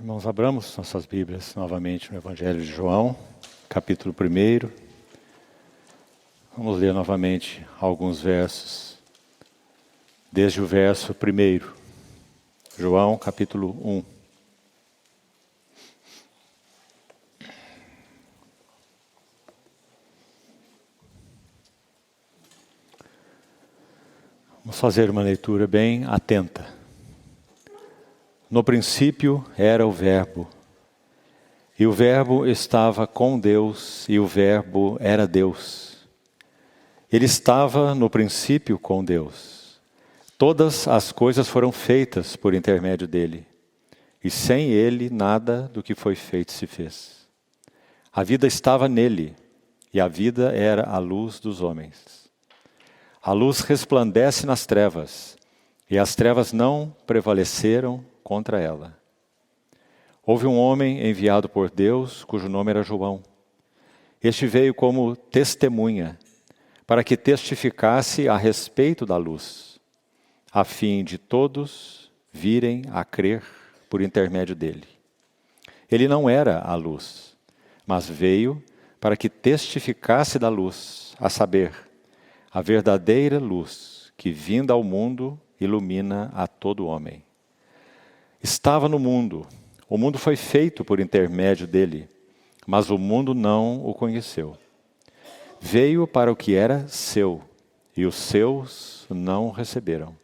Irmãos, abramos nossas Bíblias novamente no Evangelho de João, capítulo 1. Vamos ler novamente alguns versos, desde o verso 1. João, capítulo 1. Vamos fazer uma leitura bem atenta. No princípio era o Verbo, e o Verbo estava com Deus, e o Verbo era Deus. Ele estava no princípio com Deus. Todas as coisas foram feitas por intermédio dele, e sem ele nada do que foi feito se fez. A vida estava nele, e a vida era a luz dos homens. A luz resplandece nas trevas, e as trevas não prevaleceram contra ela. Houve um homem enviado por Deus, cujo nome era João. Este veio como testemunha, para que testificasse a respeito da luz, a fim de todos virem a crer por intermédio dele. Ele não era a luz, mas veio para que testificasse da luz, a saber, a verdadeira luz que, vinda ao mundo, ilumina a todo homem. Estava no mundo, o mundo foi feito por intermédio dele, mas o mundo não o conheceu. Veio para o que era seu, e os seus não o receberam.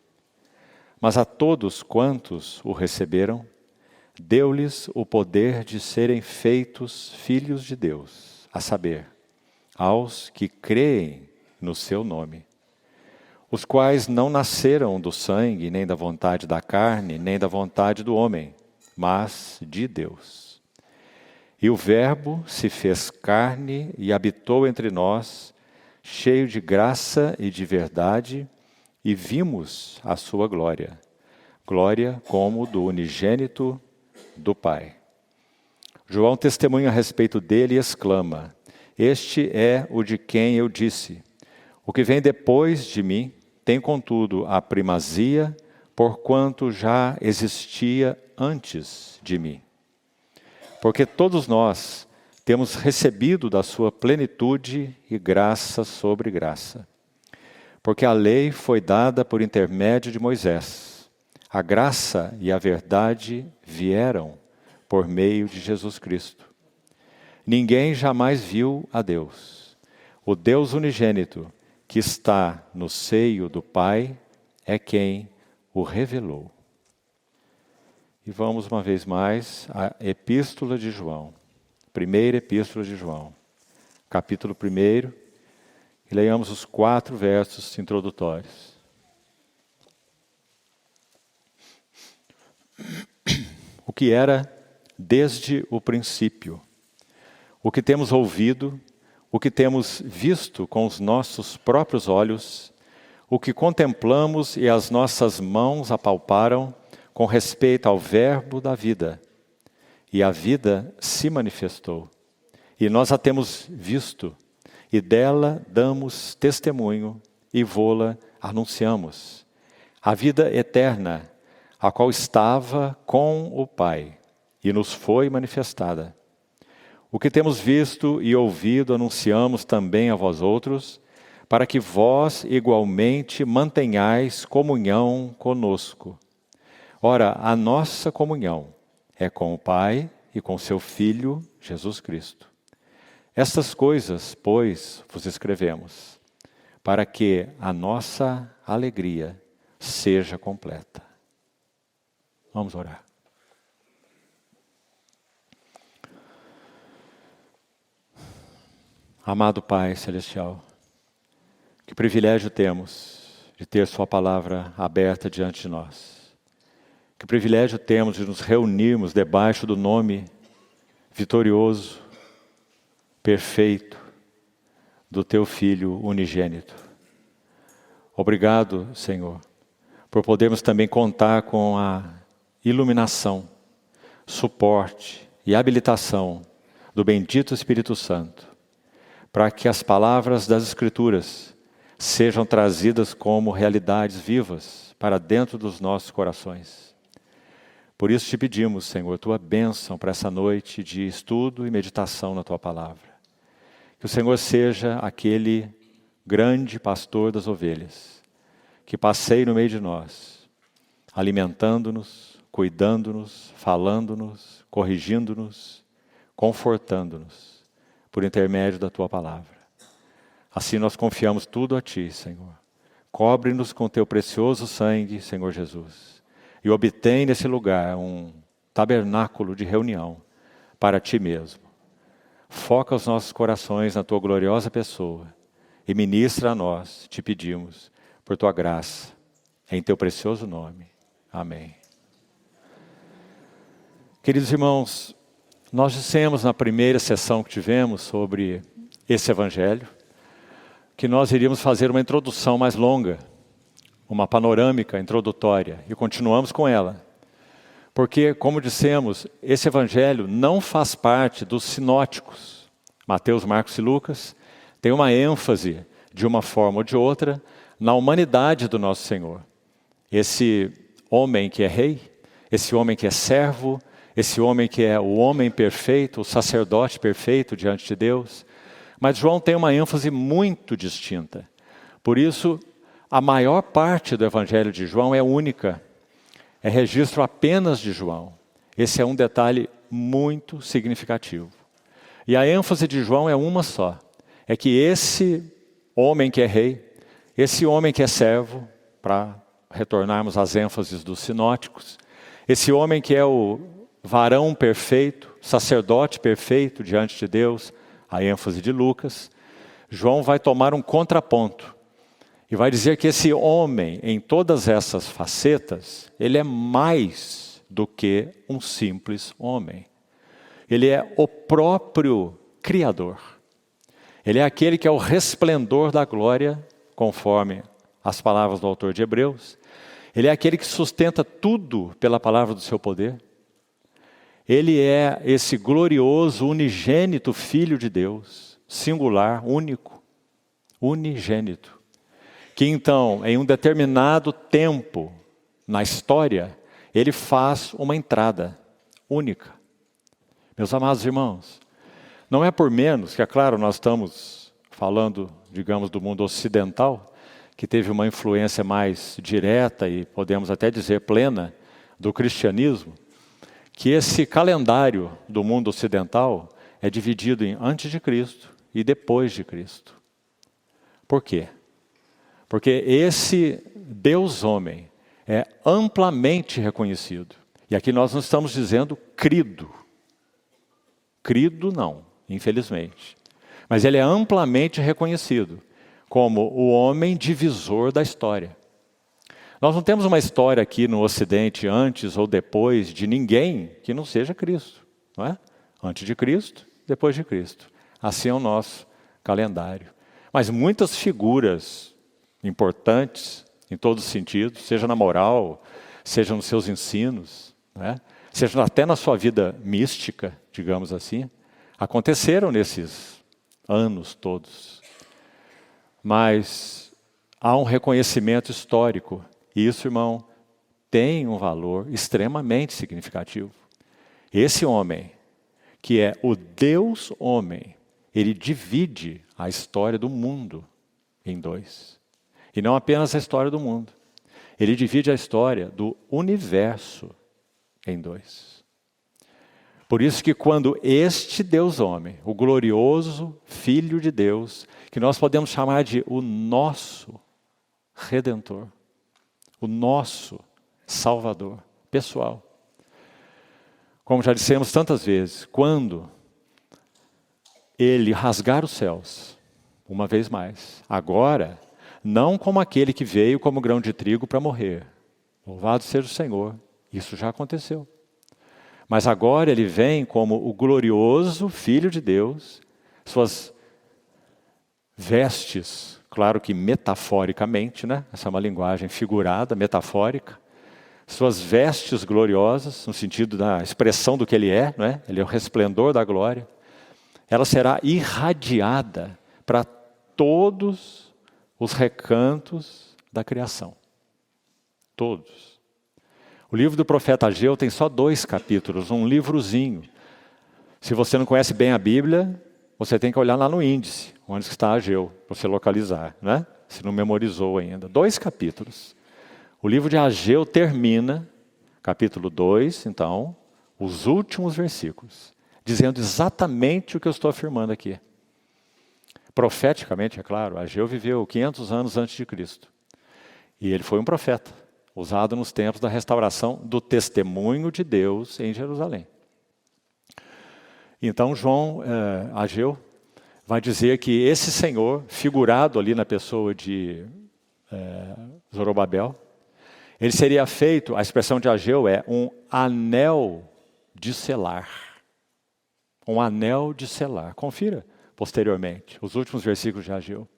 Mas a todos quantos o receberam, deu-lhes o poder de serem feitos filhos de Deus, a saber, aos que creem no seu nome, os quais não nasceram do sangue, nem da vontade da carne, nem da vontade do homem, mas de Deus. E o Verbo se fez carne e habitou entre nós, cheio de graça e de verdade, e vimos a sua glória, glória como do unigênito do Pai. João testemunha a respeito dele e exclama: Este é o de quem eu disse: O que vem depois de mim tem, contudo, a primazia, porquanto já existia antes de mim. Porque todos nós temos recebido da sua plenitude e graça sobre graça. Porque a lei foi dada por intermédio de Moisés. A graça e a verdade vieram por meio de Jesus Cristo. Ninguém jamais viu a Deus. O Deus unigênito, que está no seio do Pai, é quem o revelou. E vamos uma vez mais à Epístola de João, primeira Epístola de João, capítulo 1, e leiamos os 4 versos introdutórios. O que era desde o princípio, o que temos ouvido, o que temos visto com os nossos próprios olhos, o que contemplamos e as nossas mãos apalparam com respeito ao Verbo da vida. E a vida se manifestou, e nós a temos visto, e dela damos testemunho, e vô-la anunciamos. A vida eterna, a qual estava com o Pai, e nos foi manifestada. O que temos visto e ouvido anunciamos também a vós outros, para que vós igualmente mantenhais comunhão conosco. Ora, a nossa comunhão é com o Pai e com seu Filho, Jesus Cristo. Estas coisas, pois, vos escrevemos, para que a nossa alegria seja completa. Vamos orar. Amado Pai Celestial, que privilégio temos de ter Sua palavra aberta diante de nós. Que privilégio temos de nos reunirmos debaixo do nome vitorioso, perfeito, do Teu Filho unigênito. Obrigado, Senhor, por podermos também contar com a iluminação, suporte e habilitação do bendito Espírito Santo, para que as palavras das Escrituras sejam trazidas como realidades vivas para dentro dos nossos corações. Por isso te pedimos, Senhor, tua bênção para essa noite de estudo e meditação na tua palavra. Que o Senhor seja aquele grande pastor das ovelhas, que passeie no meio de nós, alimentando-nos, cuidando-nos, falando-nos, corrigindo-nos, confortando-nos, por intermédio da tua palavra. Assim nós confiamos tudo a ti, Senhor. Cobre-nos com teu precioso sangue, Senhor Jesus, e obtém nesse lugar um tabernáculo de reunião para ti mesmo. Foca os nossos corações na tua gloriosa pessoa e ministra a nós, te pedimos, por tua graça, em teu precioso nome. Amém. Queridos irmãos, nós dissemos na primeira sessão que tivemos sobre esse evangelho, que nós iríamos fazer uma introdução mais longa, uma panorâmica introdutória, e continuamos com ela. Porque, como dissemos, esse evangelho não faz parte dos sinóticos. Mateus, Marcos e Lucas tem uma ênfase, de uma forma ou de outra, na humanidade do nosso Senhor. Esse homem que é rei, esse homem que é servo, esse homem que é o homem perfeito, o sacerdote perfeito diante de Deus. Mas João tem uma ênfase muito distinta. Por isso, a maior parte do Evangelho de João é única. É registro apenas de João. Esse é um detalhe muito significativo. E a ênfase de João é uma só. É que esse homem que é rei, esse homem que é servo, para retornarmos às ênfases dos sinóticos, esse homem que é o varão perfeito, sacerdote perfeito diante de Deus, a ênfase de Lucas, João vai tomar um contraponto e vai dizer que esse homem, em todas essas facetas, ele é mais do que um simples homem. Ele é o próprio Criador. Ele é aquele que é o resplendor da glória, conforme as palavras do autor de Hebreus. Ele é aquele que sustenta tudo pela palavra do seu poder. Ele é esse glorioso, unigênito Filho de Deus, singular, único, unigênito, que então, em um determinado tempo na história, ele faz uma entrada única. Meus amados irmãos, não é por menos que, é claro, nós estamos falando, digamos, do mundo ocidental, que teve uma influência mais direta e, podemos até dizer, plena do cristianismo, que esse calendário do mundo ocidental é dividido em antes de Cristo e depois de Cristo. Por quê? Porque esse Deus-homem é amplamente reconhecido. E aqui nós não estamos dizendo crido. Crido não, infelizmente. Mas ele é amplamente reconhecido como o homem divisor da história. Nós não temos uma história aqui no Ocidente antes ou depois de ninguém que não seja Cristo, não é? Antes de Cristo, depois de Cristo. Assim é o nosso calendário. Mas muitas figuras importantes, em todos os sentidos, seja na moral, seja nos seus ensinos, não é? Seja até na sua vida mística, digamos assim, aconteceram nesses anos todos. Mas há um reconhecimento histórico. E isso, irmão, tem um valor extremamente significativo. Esse homem, que é o Deus homem, ele divide a história do mundo em dois. E não apenas a história do mundo. Ele divide a história do universo em dois. Por isso que quando este Deus homem, o glorioso Filho de Deus, que nós podemos chamar de o nosso Redentor, o nosso Salvador pessoal. Como já dissemos tantas vezes, quando ele rasgar os céus, uma vez mais, agora, não como aquele que veio como grão de trigo para morrer. Louvado seja o Senhor, isso já aconteceu. Mas agora ele vem como o glorioso Filho de Deus, suas vestes, claro que metaforicamente, né? Essa é uma linguagem figurada, metafórica. Suas vestes gloriosas, no sentido da expressão do que ele é, não é? Ele é o resplendor da glória. Ela será irradiada para todos os recantos da criação. Todos. O livro do profeta Ageu tem só 2 capítulos, um livrozinho. Se você não conhece bem a Bíblia, você tem que olhar lá no índice, onde está Ageu, para você localizar, né? Se não memorizou ainda. 2 capítulos. O livro de Ageu termina, capítulo 2, então, os últimos versículos, dizendo exatamente o que eu estou afirmando aqui. Profeticamente, é claro, Ageu viveu 500 anos antes de Cristo. E ele foi um profeta, usado nos tempos da restauração do testemunho de Deus em Jerusalém. Então, Ageu, vai dizer que esse Senhor, figurado ali na pessoa de Zorobabel, ele seria feito, a expressão de Ageu é um anel de selar. Um anel de selar. Confira posteriormente os últimos versículos de Ageu.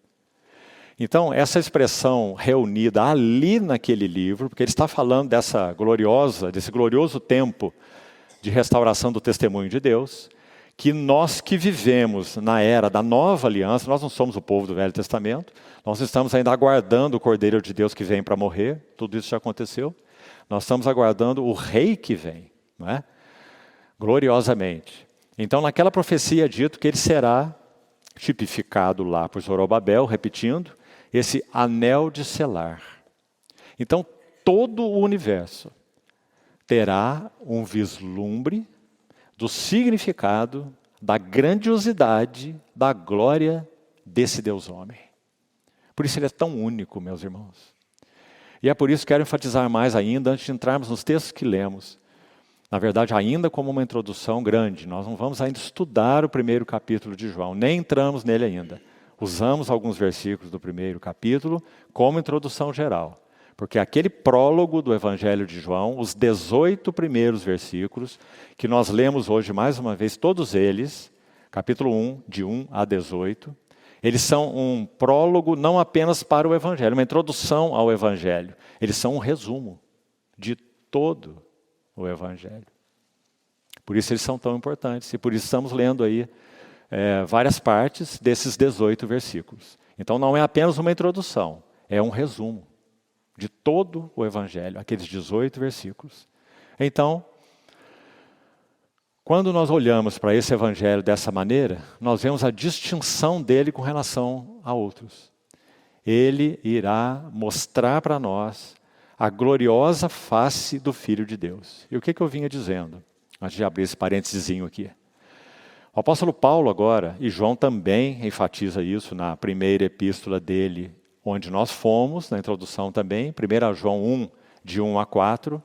Então, essa expressão reunida ali naquele livro, porque ele está falando desse glorioso tempo de restauração do testemunho de Deus, que nós que vivemos na era da nova aliança, nós não somos o povo do Velho Testamento, nós estamos ainda aguardando o Cordeiro de Deus que vem para morrer, tudo isso já aconteceu, nós estamos aguardando o Rei que vem, não é? Gloriosamente. Então, naquela profecia é dito que ele será tipificado lá por Zorobabel, repetindo, esse anel de selar. Então, todo o universo terá um vislumbre do significado, da grandiosidade, da glória desse Deus homem. Por isso ele é tão único, meus irmãos. E é por isso que quero enfatizar mais ainda, antes de entrarmos nos textos que lemos. Na verdade, ainda como uma introdução grande, nós não vamos ainda estudar o primeiro capítulo de João, nem entramos nele ainda. Usamos alguns versículos do primeiro capítulo como introdução geral. Porque aquele prólogo do Evangelho de João, os 18 primeiros versículos, que nós lemos hoje mais uma vez, todos eles, capítulo 1, de 1 a 18, eles são um prólogo não apenas para o Evangelho, uma introdução ao Evangelho. Eles são um resumo de todo o Evangelho. Por isso eles são tão importantes e por isso estamos lendo aí várias partes desses 18 versículos. Então não é apenas uma introdução, é um resumo de todo o Evangelho, aqueles 18 versículos. Então, quando nós olhamos para esse Evangelho dessa maneira, nós vemos a distinção dele com relação a outros. Ele irá mostrar para nós a gloriosa face do Filho de Deus. E o que eu vinha dizendo, antes de abrir esse parênteses aqui? O apóstolo Paulo agora, e João também enfatiza isso na primeira epístola dele, onde nós fomos, na introdução também, 1 João 1, de 1 a 4,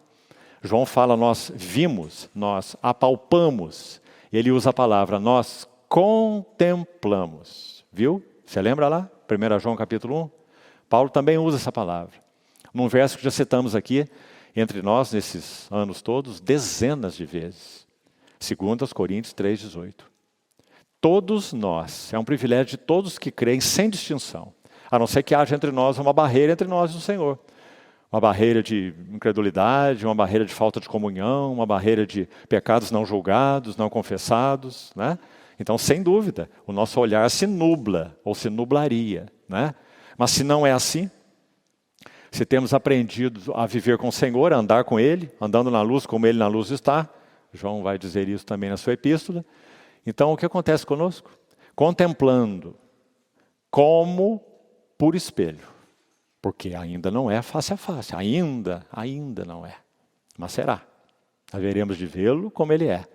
João fala, nós vimos, nós apalpamos, ele usa a palavra, nós contemplamos, viu? Você lembra lá? 1 João capítulo 1? Paulo também usa essa palavra. Num verso que já citamos aqui, entre nós, nesses anos todos, dezenas de vezes. 2 Coríntios 3,18. Todos nós, é um privilégio de todos que creem, sem distinção. A não ser que haja entre nós uma barreira entre nós e o Senhor. Uma barreira de incredulidade, uma barreira de falta de comunhão, uma barreira de pecados não julgados, não confessados, né? Então, sem dúvida, o nosso olhar se nubla, ou se nublaria, né? Mas se não é assim, se temos aprendido a viver com o Senhor, a andar com Ele, andando na luz como Ele na luz está, João vai dizer isso também na sua epístola, então o que acontece conosco? Contemplando como por espelho, porque ainda não é face a face, ainda não é, mas será. Haveremos de vê-lo como ele é.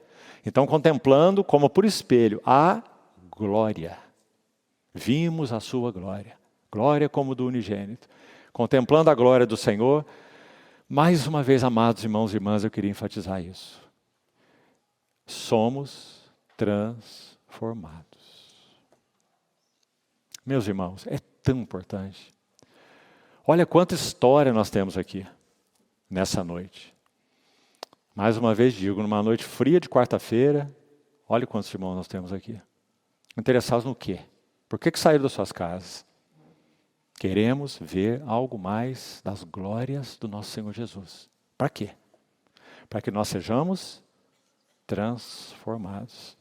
Então, contemplando como por espelho a glória. Vimos a sua glória, glória como do unigênito. Contemplando a glória do Senhor, mais uma vez, amados irmãos e irmãs, eu queria enfatizar isso. Somos transformados. Meus irmãos, é tão importante. Olha quanta história nós temos aqui, nessa noite. Mais uma vez digo, numa noite fria de quarta-feira, olha quantos irmãos nós temos aqui. Interessados no quê? Por que saíram das suas casas? Queremos ver algo mais das glórias do nosso Senhor Jesus. Para quê? Para que nós sejamos transformados.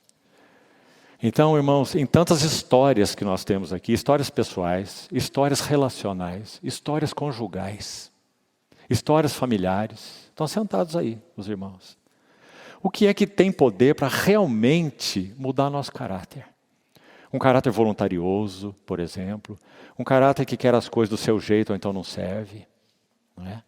Então, irmãos, em tantas histórias que nós temos aqui, histórias pessoais, histórias relacionais, histórias conjugais, histórias familiares. Estão sentados aí, os irmãos. O que é que tem poder para realmente mudar nosso caráter? Um caráter voluntarioso, por exemplo. Um caráter que quer as coisas do seu jeito ou então não serve. Não é?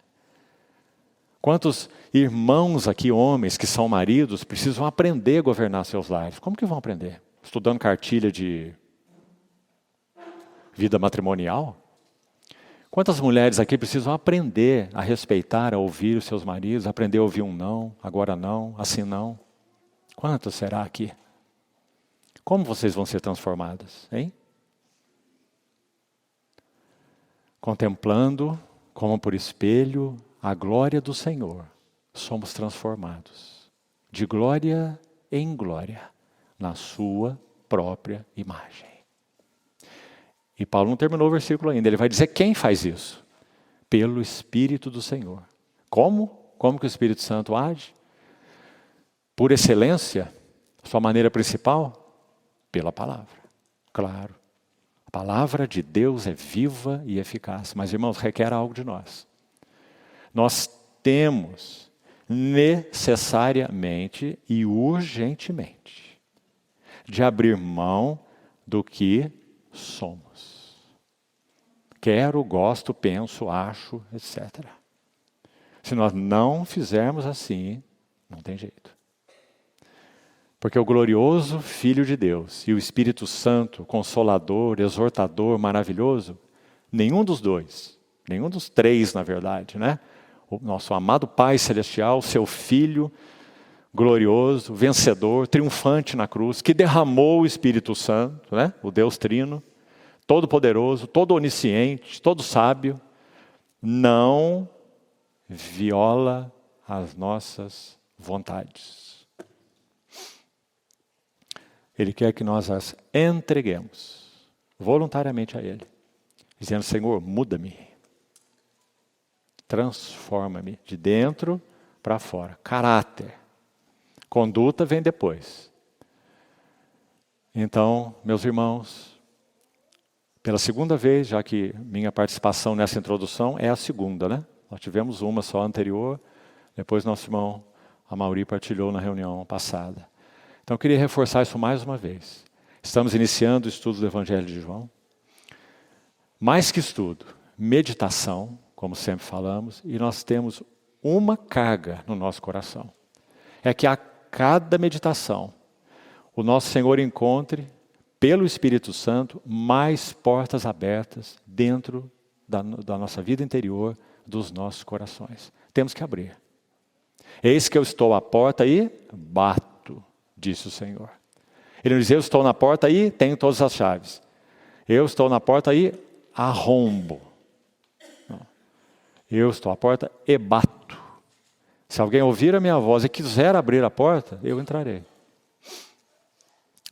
Quantos irmãos aqui, homens, que são maridos, precisam aprender a governar seus lares? Como que vão aprender? Estudando cartilha de vida matrimonial? Quantas mulheres aqui precisam aprender a respeitar, a ouvir os seus maridos, aprender a ouvir um não, agora não, assim não? Quantas será aqui? Como vocês vão ser transformadas, hein? Contemplando, como por espelho, a glória do Senhor, somos transformados, de glória em glória, na sua própria imagem. E Paulo não terminou o versículo ainda, ele vai dizer quem faz isso? Pelo Espírito do Senhor. Como? Como que o Espírito Santo age? Por excelência, sua maneira principal? Pela palavra, claro. A palavra de Deus é viva e eficaz, mas irmãos, requer algo de nós. Nós temos necessariamente e urgentemente de abrir mão do que somos. Quero, gosto, penso, acho, etc. Se nós não fizermos assim, não tem jeito. Porque o glorioso Filho de Deus e o Espírito Santo, Consolador, Exortador, maravilhoso, nenhum dos dois, nenhum dos três, na verdade, né? O nosso amado Pai Celestial, seu Filho glorioso, vencedor, triunfante na cruz, que derramou o Espírito Santo, né? O Deus Trino, todo-poderoso, todo-onisciente, todo-sábio, não viola as nossas vontades. Ele quer que nós as entreguemos voluntariamente a Ele, dizendo: Senhor, muda-me, transforma-me de dentro para fora. Caráter, conduta vem depois. Então, meus irmãos, pela segunda vez, já que minha participação nessa introdução é a segunda, né? Nós tivemos uma só anterior, depois nosso irmão Amaury partilhou na reunião passada. Então eu queria reforçar isso mais uma vez. Estamos iniciando o estudo do Evangelho de João. Mais que estudo, meditação, como sempre falamos, e nós temos uma carga no nosso coração. É que a cada meditação, o nosso Senhor encontre, pelo Espírito Santo, mais portas abertas dentro da nossa vida interior, dos nossos corações. Temos que abrir. Eis que eu estou à porta e bato, disse o Senhor. Ele não diz: eu estou na porta e tenho todas as chaves. Eu estou na porta e arrombo. Não. Eu estou à porta e bato. Se alguém ouvir a minha voz e quiser abrir a porta, eu entrarei.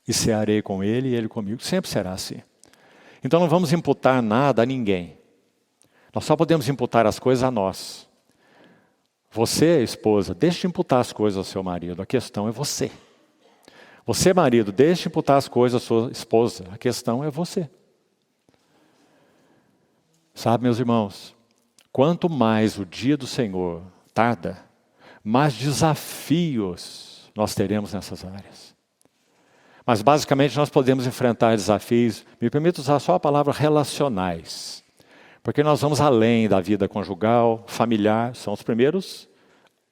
E cearei com ele e ele comigo. Sempre será assim. Então não vamos imputar nada a ninguém. Nós só podemos imputar as coisas a nós. Você, esposa, deixe de imputar as coisas ao seu marido. A questão é você. Você, marido, deixe de imputar as coisas à sua esposa. A questão é você. Sabe, meus irmãos, quanto mais o dia do Senhor tarda, mais desafios nós teremos nessas áreas. Mas basicamente nós podemos enfrentar desafios, me permito usar só a palavra relacionais, porque nós vamos além da vida conjugal, familiar, são os primeiros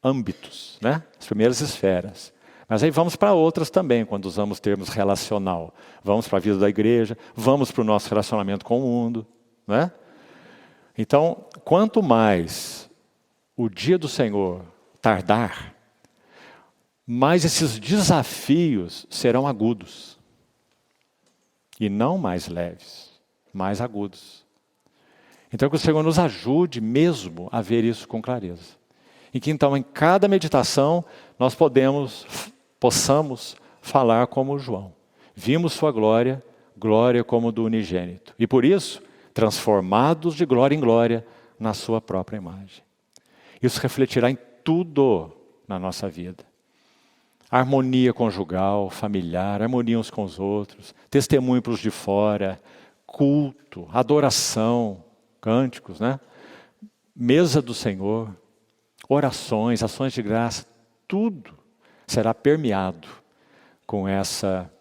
âmbitos, né? As primeiras esferas. Mas aí vamos para outras também, quando usamos termos relacional. Vamos para a vida da igreja, vamos para o nosso relacionamento com o mundo, né? Então, quanto mais o dia do Senhor tardar, mais esses desafios serão agudos. E não mais leves, mais agudos. Então que o Senhor nos ajude mesmo a ver isso com clareza. E que então em cada meditação nós possamos falar como João. Vimos sua glória, glória como do unigênito. E por isso, transformados de glória em glória na sua própria imagem. Isso refletirá em tudo na nossa vida. Harmonia conjugal, familiar, harmonia uns com os outros, testemunho para os de fora, culto, adoração, cânticos, né? mesa do Senhor, orações, ações de graça, tudo será permeado com essa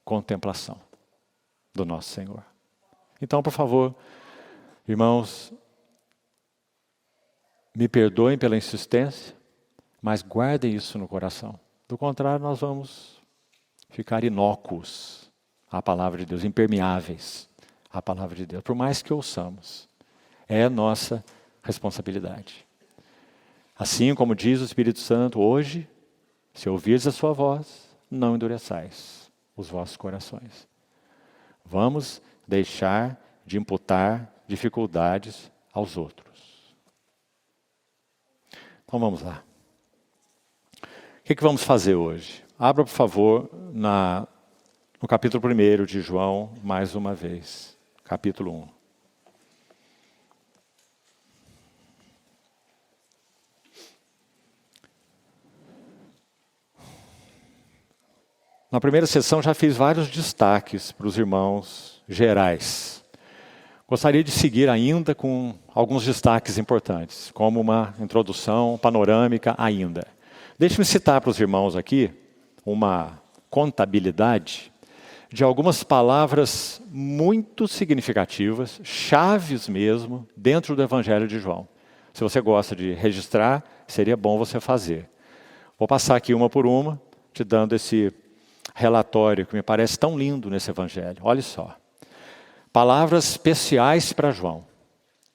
contemplação do nosso Senhor. Então, por favor, irmãos, me perdoem pela insistência, mas guardem isso no coração. Do contrário, nós vamos ficar inócuos à palavra de Deus, impermeáveis à palavra de Deus, por mais que ouçamos. É nossa responsabilidade. Assim como diz o Espírito Santo, hoje, se ouvirdes a sua voz, não endureçais os vossos corações. Vamos deixar de imputar dificuldades aos outros. Então vamos lá. O que vamos fazer hoje? Abra, por favor, no capítulo 1 de João, mais uma vez. Capítulo 1. Na primeira sessão já fiz vários destaques para os irmãos gerais. Gostaria de seguir ainda com alguns destaques importantes, como uma introdução panorâmica ainda. Deixe-me citar para os irmãos aqui uma contabilidade de algumas palavras muito significativas, chaves mesmo, dentro do Evangelho de João. Se você gosta de registrar, seria bom você fazer. Vou passar aqui uma por uma, te dando esse relatório que me parece tão lindo nesse Evangelho. Olha só. Palavras especiais para João,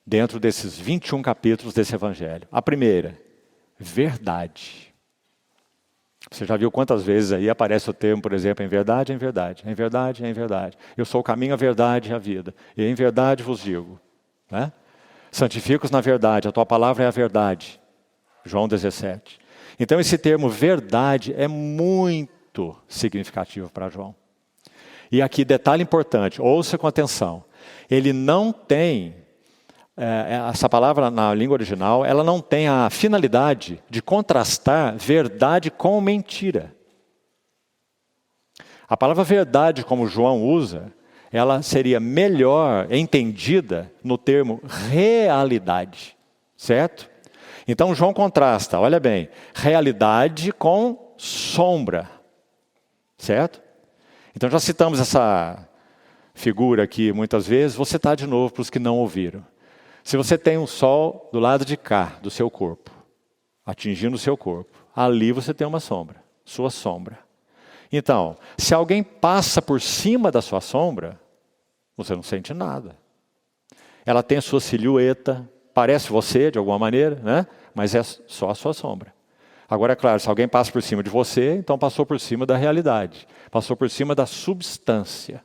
dentro desses 21 capítulos desse Evangelho. A primeira, verdade. Você já viu quantas vezes aí aparece o termo, por exemplo, em verdade, em verdade, em verdade, em verdade. Eu sou o caminho, a verdade e a vida. E em verdade vos digo. Né? Santifica-os na verdade, a tua palavra é a verdade. João 17. Então esse termo verdade é muito significativo para João. E aqui, detalhe importante, ouça com atenção. Ele não tem, essa palavra na língua original, ela não tem a finalidade de contrastar verdade com mentira. A palavra verdade, como João usa, ela seria melhor entendida no termo realidade, certo? Então João contrasta, olha bem, realidade com sombra, certo? Então já citamos essa figura aqui muitas vezes, vou citar de novo para os que não ouviram. Se você tem um sol do lado de cá, do seu corpo, atingindo o seu corpo, ali você tem uma sombra, sua sombra. Então, se alguém passa por cima da sua sombra, você não sente nada. Ela tem a sua silhueta, parece você de alguma maneira, né? Mas é só a sua sombra. Agora, é claro, se alguém passa por cima de você, então passou por cima da realidade. Passou por cima da substância.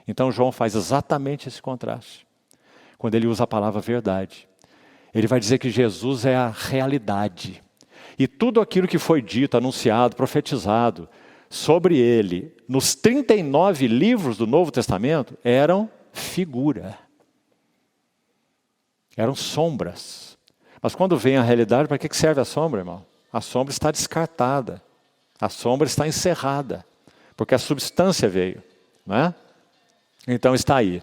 Então, João faz exatamente esse contraste. Quando ele usa a palavra verdade. Ele vai dizer que Jesus é a realidade. E tudo aquilo que foi dito, anunciado, profetizado sobre ele, nos 39 livros do Novo Testamento, eram figura. Eram sombras. Mas quando vem a realidade, para que serve a sombra, irmão? A sombra está descartada. A sombra está encerrada. Porque a substância veio. Não é? Então está aí.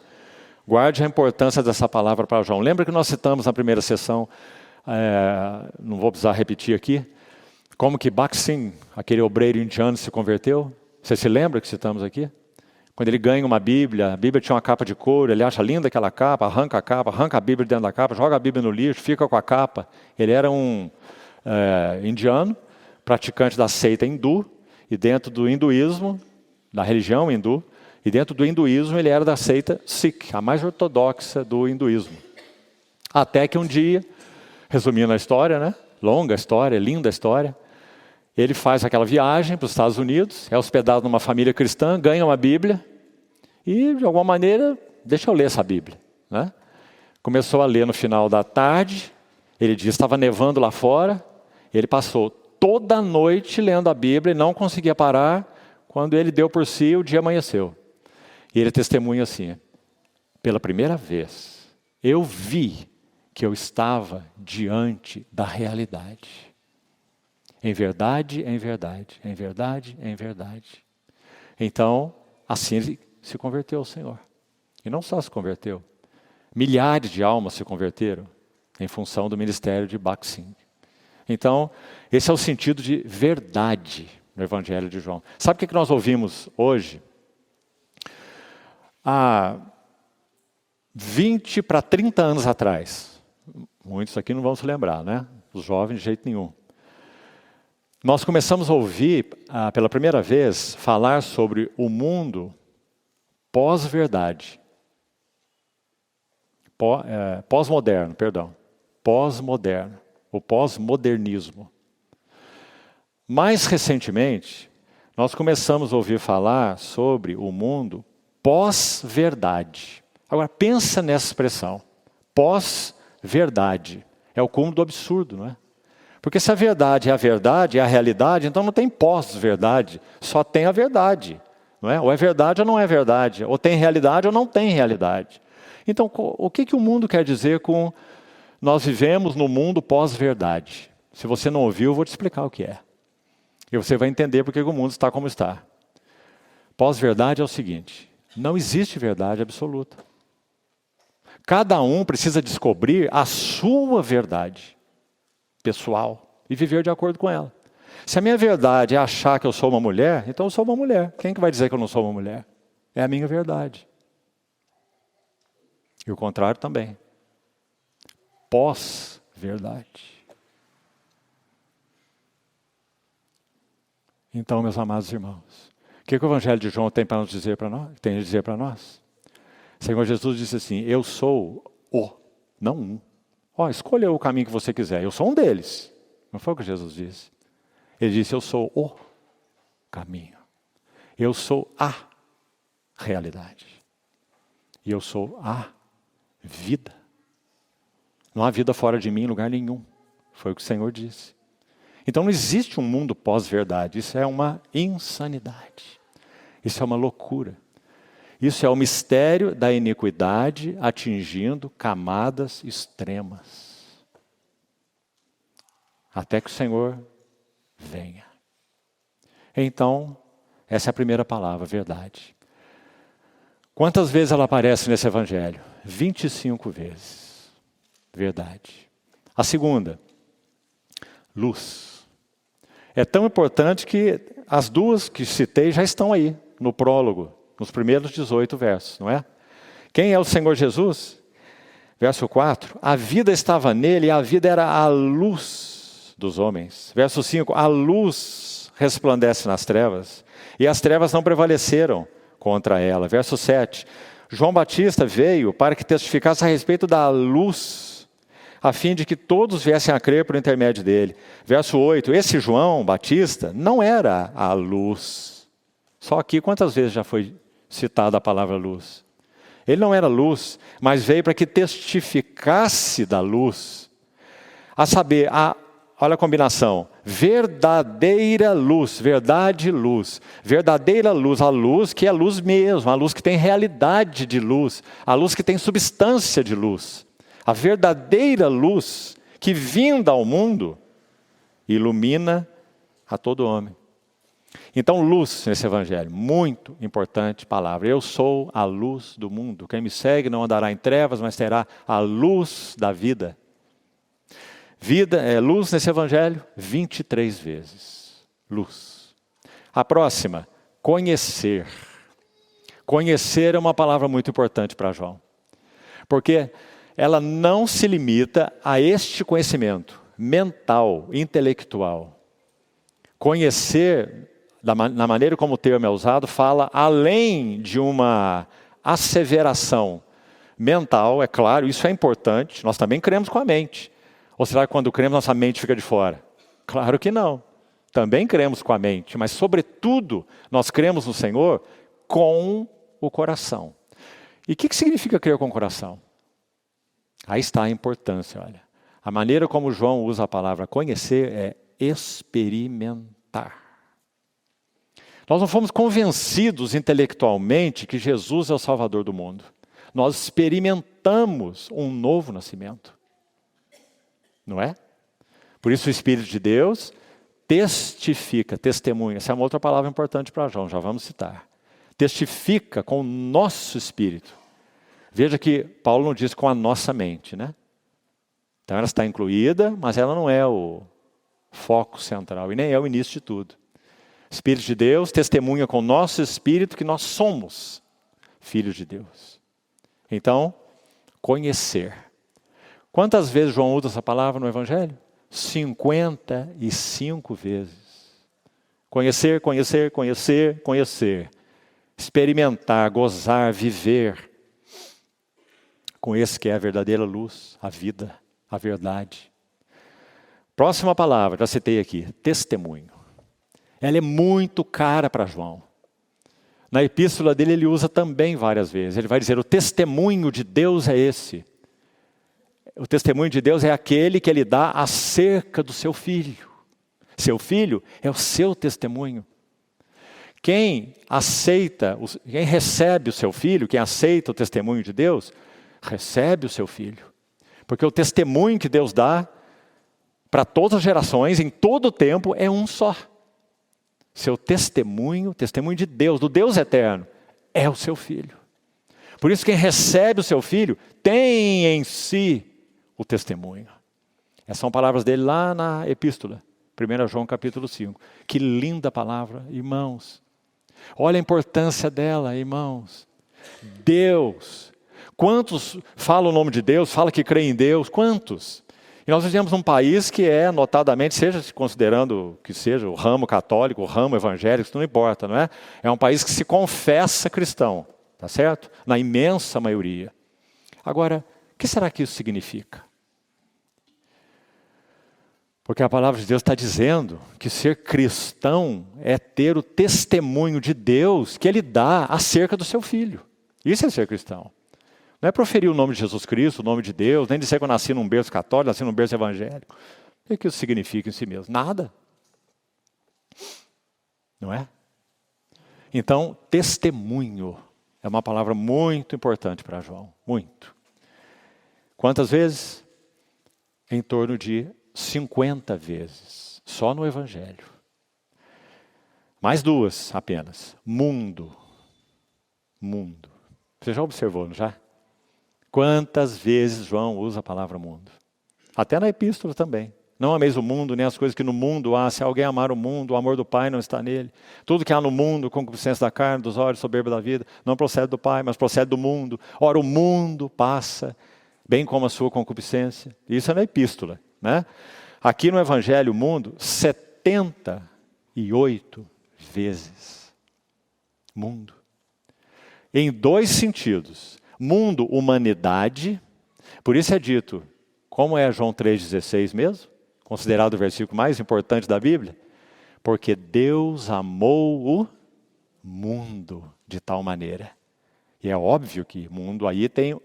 Guarde a importância dessa palavra para João. Lembra que nós citamos na primeira sessão, não vou precisar repetir aqui, como que Baksin, aquele obreiro indiano, se converteu? Você se lembra que citamos aqui? Quando ele ganha uma Bíblia, a Bíblia tinha uma capa de couro, ele acha linda aquela capa, arranca a Bíblia dentro da capa, joga a Bíblia no lixo, fica com a capa. Ele era um indiano, praticante da seita hindu, e dentro do hinduísmo, da religião hindu, e dentro do hinduísmo ele era da seita Sikh, a mais ortodoxa do hinduísmo. Até que um dia, resumindo a história, né? Longa história, linda história, ele faz aquela viagem para os Estados Unidos, é hospedado numa família cristã, ganha uma Bíblia e, de alguma maneira, deixa eu ler essa Bíblia. Né? Começou a ler no final da tarde, ele disse que estava nevando lá fora, ele passou toda a noite lendo a Bíblia e não conseguia parar. Quando ele deu por si, o dia amanheceu. E ele testemunha assim, pela primeira vez, eu vi que eu estava diante da realidade. Em verdade, em verdade, em verdade, em verdade. Então, assim ele se converteu ao Senhor. E não só se converteu, milhares de almas se converteram em função do ministério de Baksin. Então, esse é o sentido de verdade no Evangelho de João. Sabe o que nós ouvimos hoje? Há 20 para 30 anos atrás, muitos aqui não vão se lembrar, né? Os jovens de jeito nenhum. Nós começamos a ouvir, pela primeira vez, falar sobre o mundo pós-verdade. Pós-moderno, perdão. Pós-moderno. O pós-modernismo. Mais recentemente, nós começamos a ouvir falar sobre o mundo pós-verdade. Agora, pensa nessa expressão. Pós-verdade. É o cúmulo do absurdo, não é? Porque se a verdade é a realidade, então não tem pós-verdade, só tem a verdade. Não é? Ou é verdade ou não é verdade. Ou tem realidade ou não tem realidade. Então, o que o mundo quer dizer com nós vivemos no mundo pós-verdade? Se você não ouviu, eu vou te explicar o que é. E você vai entender por que o mundo está como está. Pós-verdade é o seguinte: não existe verdade absoluta. Cada um precisa descobrir a sua verdade pessoal e viver de acordo com ela. Se a minha verdade é achar que eu sou uma mulher, então eu sou uma mulher. Quem que vai dizer que eu não sou uma mulher? É a minha verdade. E o contrário também. Pós-verdade. Então, meus amados irmãos, o que o Evangelho de João tem para nos dizer para nós? Tem a dizer para nós? O Senhor Jesus disse assim: eu sou o, não um. Escolha o caminho que você quiser. Eu sou um deles. Não foi o que Jesus disse. Ele disse: eu sou o caminho. Eu sou a realidade. E eu sou a vida. Não há vida fora de mim em lugar nenhum. Foi o que o Senhor disse. Então não existe um mundo pós-verdade. Isso é uma insanidade. Isso é uma loucura. Isso é o mistério da iniquidade atingindo camadas extremas. Até que o Senhor venha. Então, essa é a primeira palavra, verdade. Quantas vezes ela aparece nesse Evangelho? 25 vezes. Verdade. A segunda, luz. É tão importante que as duas que citei já estão aí, no prólogo, nos primeiros 18 versos, não é? Quem é o Senhor Jesus? Verso 4, a vida estava nele e a vida era a luz dos homens. Verso 5, a luz resplandece nas trevas e as trevas não prevaleceram contra ela. Verso 7, João Batista veio para que testificasse a respeito da luz, a fim de que todos viessem a crer por intermédio dele. Verso 8, esse João Batista não era a luz. Só aqui quantas vezes já foi citada a palavra luz? Ele não era luz, mas veio para que testificasse da luz. A saber, olha a combinação, verdadeira luz, verdade e luz. Verdadeira luz, a luz que é luz mesmo, a luz que tem realidade de luz, a luz que tem substância de luz. A verdadeira luz que vinda ao mundo ilumina a todo homem. Então, luz nesse Evangelho, muito importante palavra. Eu sou a luz do mundo. Quem me segue não andará em trevas, mas terá a luz da vida. Luz nesse Evangelho, 23 vezes. Luz. A próxima, conhecer. Conhecer é uma palavra muito importante para João. Porque ela não se limita a este conhecimento mental, intelectual. Conhecer, na maneira como o termo é usado, fala além de uma asseveração mental, é claro, isso é importante, nós também cremos com a mente. Ou será que quando cremos nossa mente fica de fora? Claro que não. Também cremos com a mente, mas sobretudo nós cremos no Senhor com o coração. E o que significa crer com o coração? Aí está a importância, olha. A maneira como João usa a palavra conhecer é experimentar. Nós não fomos convencidos intelectualmente que Jesus é o Salvador do mundo. Nós experimentamos um novo nascimento. Não é? Por isso o Espírito de Deus testifica, testemunha. Essa é uma outra palavra importante para João, já vamos citar. Testifica com o nosso espírito. Veja que Paulo não diz com a nossa mente, né? Então ela está incluída, mas ela não é o foco central e nem é o início de tudo. Espírito de Deus testemunha com o nosso espírito que nós somos filhos de Deus. Então, conhecer. Quantas vezes João usa essa palavra no Evangelho? 55 vezes. Conhecer, conhecer, conhecer, conhecer. Experimentar, gozar, viver com esse que é a verdadeira luz, a vida, a verdade. Próxima palavra, já citei aqui, testemunho. Ela é muito cara para João. Na epístola dele ele usa também várias vezes. Ele vai dizer, o testemunho de Deus é esse. O testemunho de Deus é aquele que ele dá acerca do seu filho. Seu filho é o seu testemunho. Quem recebe o seu filho, quem aceita o testemunho de Deus, recebe o seu filho. Porque o testemunho que Deus dá para todas as gerações, em todo o tempo, é um só. Seu testemunho, testemunho de Deus, do Deus eterno, é o seu filho. Por isso quem recebe o seu filho tem em si o testemunho. Essas são palavras dele lá na epístola, 1 João capítulo 5. Que linda palavra, irmãos. Olha a importância dela, irmãos. Deus. Quantos falam o nome de Deus, falam que creem em Deus? Quantos? E nós vivemos num país que é, notadamente, seja considerando que seja o ramo católico, o ramo evangélico, isso não importa, não é? É um país que se confessa cristão, tá certo? Na imensa maioria. Agora, o que será que isso significa? Porque a palavra de Deus está dizendo que ser cristão é ter o testemunho de Deus que Ele dá acerca do seu filho. Isso é ser cristão. Não é proferir o nome de Jesus Cristo, o nome de Deus, nem dizer que eu nasci num berço católico, nasci num berço evangélico. O que isso significa em si mesmo? Nada. Não é? Então, testemunho é uma palavra muito importante para João. Muito. Quantas vezes? Em torno de 50 vezes. Só no Evangelho. Mais duas apenas. Mundo. Mundo. Você já observou, não já? Quantas vezes João usa a palavra mundo? Até na epístola também. Não ameis o mundo, nem as coisas que no mundo há. Se alguém amar o mundo, o amor do Pai não está nele. Tudo que há no mundo, concupiscência da carne, dos olhos, soberba da vida, não procede do Pai, mas procede do mundo. Ora, o mundo passa, bem como a sua concupiscência. Isso é na epístola, né? Aqui no Evangelho, o mundo, 78 vezes. Mundo. Em dois sentidos. Mundo, humanidade. Por isso é dito, como é João 3,16 mesmo? Considerado o versículo mais importante da Bíblia. Porque Deus amou o mundo de tal maneira. E é óbvio que mundo aí tem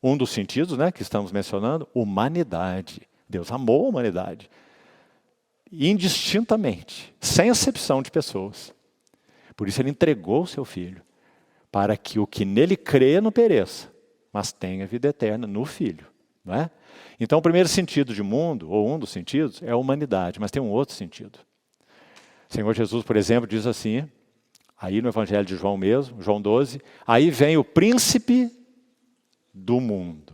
um dos sentidos, né, que estamos mencionando, humanidade. Deus amou a humanidade. Indistintamente, sem acepção de pessoas. Por isso Ele entregou o seu Filho. Para que o que nele crê não pereça, mas tenha vida eterna no Filho. Não é? Então o primeiro sentido de mundo, ou um dos sentidos, é a humanidade, mas tem um outro sentido. O Senhor Jesus, por exemplo, diz assim, aí no Evangelho de João mesmo, João 12, aí vem o príncipe do mundo,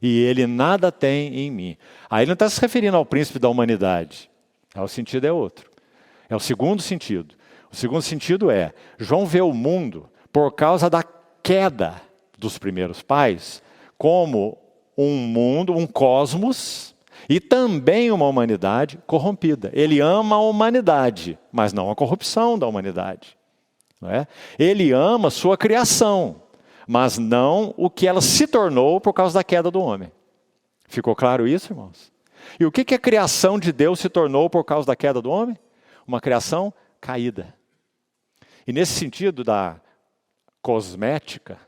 e ele nada tem em mim. Aí ele não está se referindo ao príncipe da humanidade, o sentido é outro. É o segundo sentido. O segundo sentido é, João vê o mundo por causa da queda dos primeiros pais, como um mundo, um cosmos, e também uma humanidade corrompida. Ele ama a humanidade, mas não a corrupção da humanidade. Não é? Ele ama a sua criação, mas não o que ela se tornou por causa da queda do homem. Ficou claro isso, irmãos? E o que a criação de Deus se tornou por causa da queda do homem? Uma criação caída. E nesse sentido da cosmética,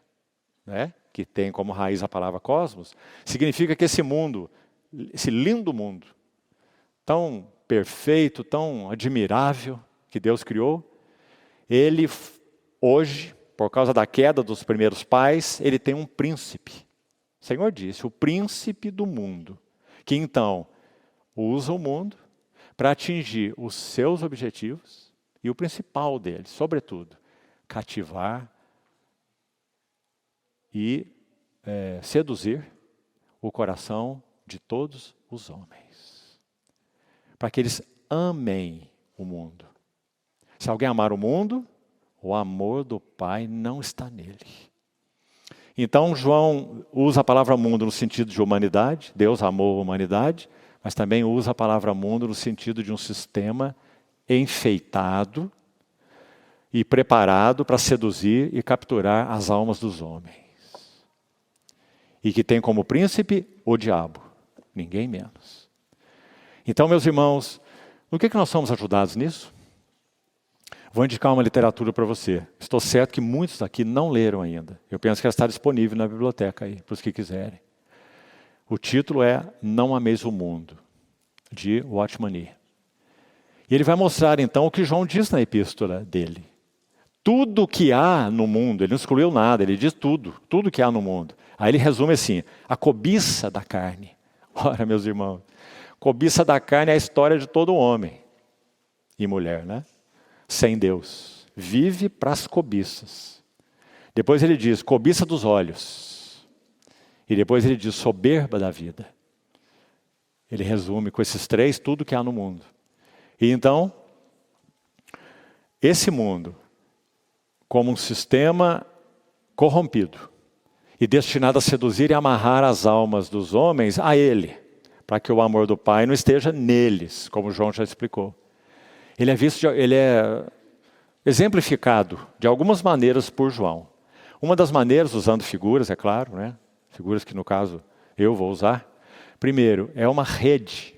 né, que tem como raiz a palavra cosmos, significa que esse mundo, esse lindo mundo, tão perfeito, tão admirável que Deus criou, ele hoje, por causa da queda dos primeiros pais, ele tem um príncipe. O Senhor disse, o príncipe do mundo, que então usa o mundo para atingir os seus objetivos e o principal deles, sobretudo, cativar e seduzir o coração de todos os homens, para que eles amem o mundo. Se alguém amar o mundo, o amor do Pai não está nele. Então, João usa a palavra mundo no sentido de humanidade, Deus amou a humanidade, mas também usa a palavra mundo no sentido de um sistema enfeitado e preparado para seduzir e capturar as almas dos homens. E que tem como príncipe o diabo, ninguém menos. Então, meus irmãos, no que nós somos ajudados nisso? Vou indicar uma literatura para você. Estou certo que muitos aqui não leram ainda. Eu penso que ela está disponível na biblioteca aí, para os que quiserem. O título é Não Ameis o Mundo, de Watchman Nee. E ele vai mostrar então o que João diz na epístola dele. Tudo que há no mundo, ele não excluiu nada, ele diz tudo que há no mundo. Aí ele resume assim, a cobiça da carne. Ora, meus irmãos, cobiça da carne é a história de todo homem e mulher, né? Sem Deus. Vive para as cobiças. Depois ele diz, cobiça dos olhos. E depois ele diz, soberba da vida. Ele resume com esses três tudo que há no mundo. E então, esse mundo, como um sistema corrompido e destinado a seduzir e amarrar as almas dos homens a ele, para que o amor do Pai não esteja neles, como João já explicou. Ele é exemplificado de algumas maneiras por João. Uma das maneiras, usando figuras, é claro, né? Figuras que no caso eu vou usar. Primeiro, é uma rede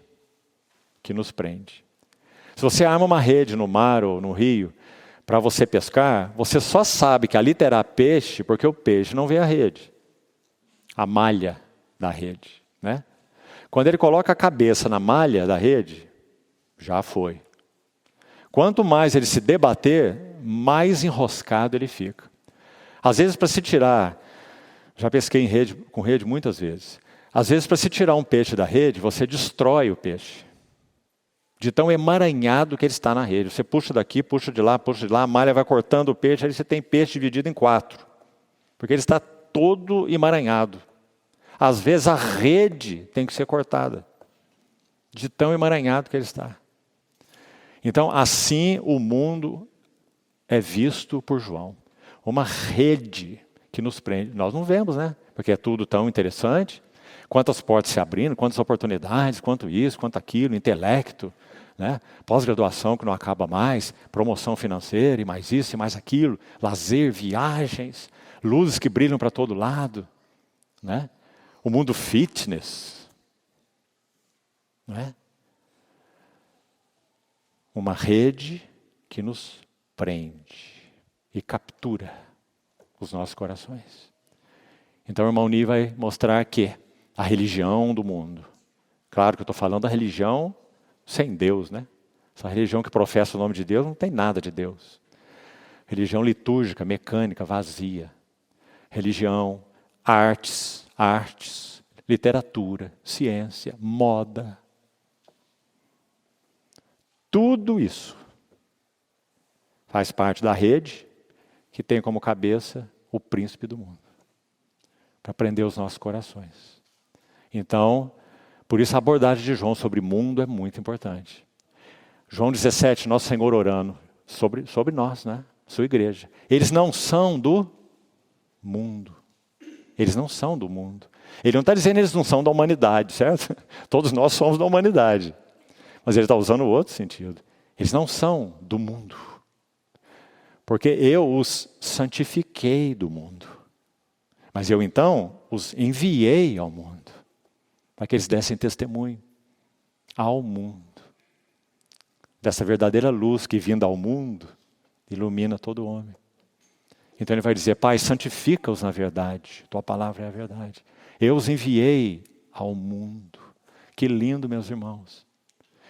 que nos prende. Se você arma uma rede no mar ou no rio para você pescar, você só sabe que ali terá peixe porque o peixe não vê a rede, a malha da rede, né? Quando ele coloca a cabeça na malha da rede, já foi. Quanto mais ele se debater, mais enroscado ele fica. Às vezes para se tirar, já pesquei com rede muitas vezes, às vezes para se tirar um peixe da rede, você destrói o peixe. De tão emaranhado que ele está na rede. Você puxa daqui, puxa de lá, a malha vai cortando o peixe, aí você tem peixe dividido em 4. Porque ele está todo emaranhado. Às vezes a rede tem que ser cortada. De tão emaranhado que ele está. Então, assim o mundo é visto por João. Uma rede que nos prende. Nós não vemos, né? Porque é tudo tão interessante. Quantas portas se abrindo, quantas oportunidades, quanto isso, quanto aquilo, intelecto, né? Pós-graduação que não acaba mais, promoção financeira e mais isso e mais aquilo, lazer, viagens, luzes que brilham para todo lado, né? O mundo fitness, né? Uma rede que nos prende e captura os nossos corações. Então o irmão Nee vai mostrar que a religião do mundo, claro que eu estou falando da religião sem Deus, né? Essa religião que professa o nome de Deus não tem nada de Deus. Religião litúrgica, mecânica, vazia. Religião, artes, literatura, ciência, moda. Tudo isso faz parte da rede que tem como cabeça o príncipe do mundo, para prender os nossos corações. Então, por isso a abordagem de João sobre mundo é muito importante. João 17, nosso Senhor orando sobre nós, né? Sua igreja. Eles não são do mundo. Eles não são do mundo. Ele não está dizendo que eles não são da humanidade, certo? Todos nós somos da humanidade. Mas ele está usando outro sentido. Eles não são do mundo. Porque eu os santifiquei do mundo. Mas eu então os enviei ao mundo. Para que eles dessem testemunho ao mundo. Dessa verdadeira luz que vindo ao mundo, ilumina todo homem. Então ele vai dizer, Pai, santifica-os na verdade. Tua palavra é a verdade. Eu os enviei ao mundo. Que lindo, meus irmãos.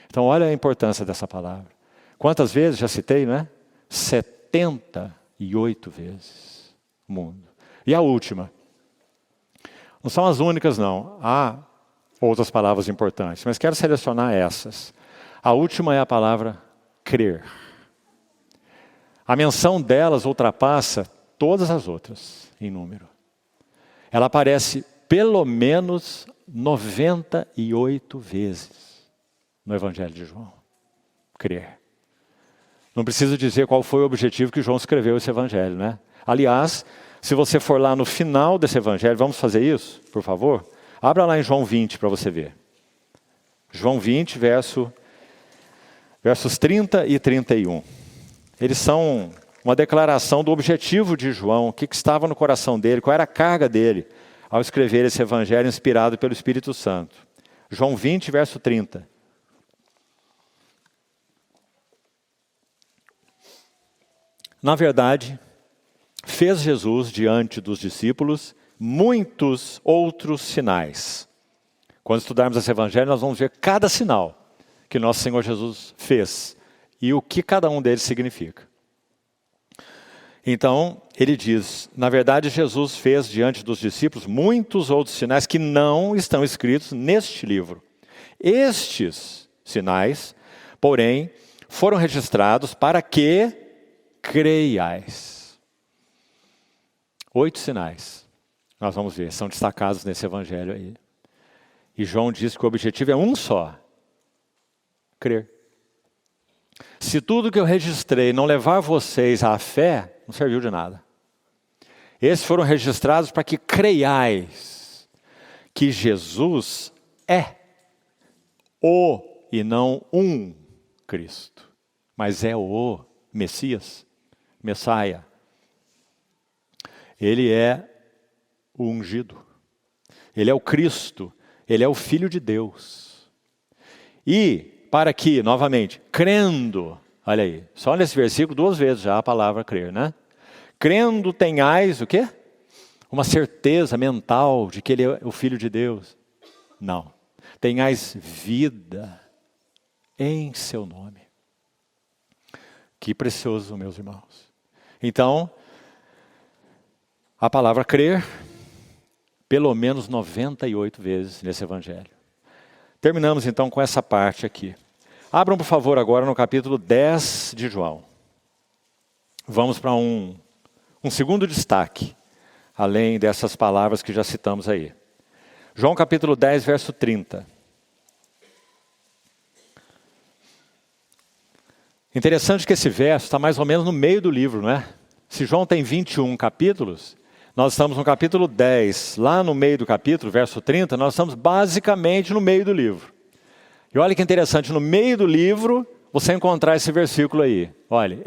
Então olha a importância dessa palavra. Quantas vezes, já citei, não é? 78 vezes. Mundo. E a última. Não são as únicas, não. Há outras palavras importantes, mas quero selecionar essas. A última é a palavra crer. A menção delas ultrapassa todas as outras em número. Ela aparece pelo menos 98 vezes no Evangelho de João. Crer. Não preciso dizer qual foi o objetivo que João escreveu esse Evangelho, né? Aliás, se você for lá no final desse Evangelho, vamos fazer isso, por favor? Abra lá em João 20 para você ver. João 20, versos 30 e 31. Eles são uma declaração do objetivo de João, o que estava no coração dele, qual era a carga dele ao escrever esse Evangelho inspirado pelo Espírito Santo. João 20, verso 30. Na verdade, fez Jesus diante dos discípulos muitos outros sinais. Quando estudarmos esse Evangelho, nós vamos ver cada sinal que nosso Senhor Jesus fez e o que cada um deles significa. Então, ele diz, na verdade, Jesus fez diante dos discípulos muitos outros sinais que não estão escritos neste livro. Estes sinais, porém, foram registrados para que creiais. 8 sinais, nós vamos ver, são destacados nesse Evangelho aí. E João diz que o objetivo é um só: crer. Se tudo que eu registrei não levar vocês à fé, não serviu de nada. Esses foram registrados para que creiais que Jesus é o e não um Cristo, mas é o Messias, Messiah. Ele é o ungido, ele é o Cristo, ele é o Filho de Deus. E para que, novamente, crendo, olha aí, só nesse versículo 2 vezes já a palavra crer, né? Crendo tenhais o quê? Uma certeza mental de que ele é o Filho de Deus. Não. Tenhais vida em seu nome. Que precioso, meus irmãos. Então, a palavra crer, pelo menos 98 vezes nesse Evangelho. Terminamos então com essa parte aqui. Abram, por favor, agora no capítulo 10 de João. Vamos para um segundo destaque, além dessas palavras que já citamos aí. João capítulo 10, verso 30. Interessante que esse verso está mais ou menos no meio do livro, não é? Se João tem 21 capítulos, nós estamos no capítulo 10. Lá no meio do capítulo, verso 30, nós estamos basicamente no meio do livro. E olha que interessante, no meio do livro, você encontrar esse versículo aí. Olha,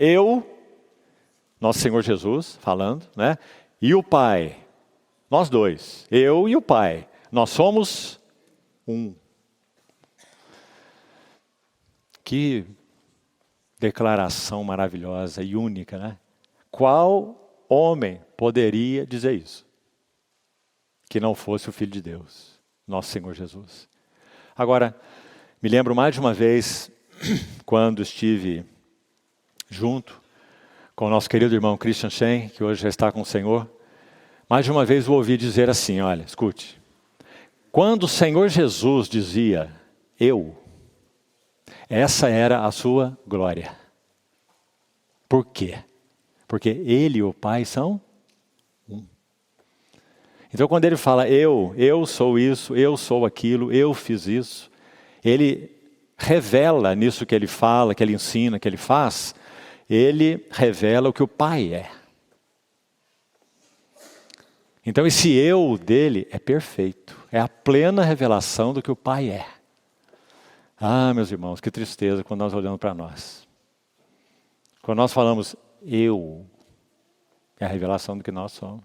nosso Senhor Jesus falando, né? E o Pai, nós dois, eu e o Pai, nós somos um. Que declaração maravilhosa e única, né? Qual homem poderia dizer isso? Que não fosse o Filho de Deus, nosso Senhor Jesus. Agora, me lembro mais de uma vez, quando estive junto com o nosso querido irmão Christian Shen, que hoje já está com o Senhor, mais de uma vez o ouvi dizer assim, olha, escute, quando o Senhor Jesus dizia, eu, essa era a sua glória. Por quê? Porque Ele e o Pai são um. Então quando Ele fala, eu sou isso, eu sou aquilo, eu fiz isso, Ele revela nisso que Ele fala, que Ele ensina, que Ele faz, Ele revela o que o Pai é. Então esse eu dele é perfeito, é a plena revelação do que o Pai é. Ah, meus irmãos, que tristeza quando nós olhamos para nós. Quando nós falamos eu, é a revelação do que nós somos.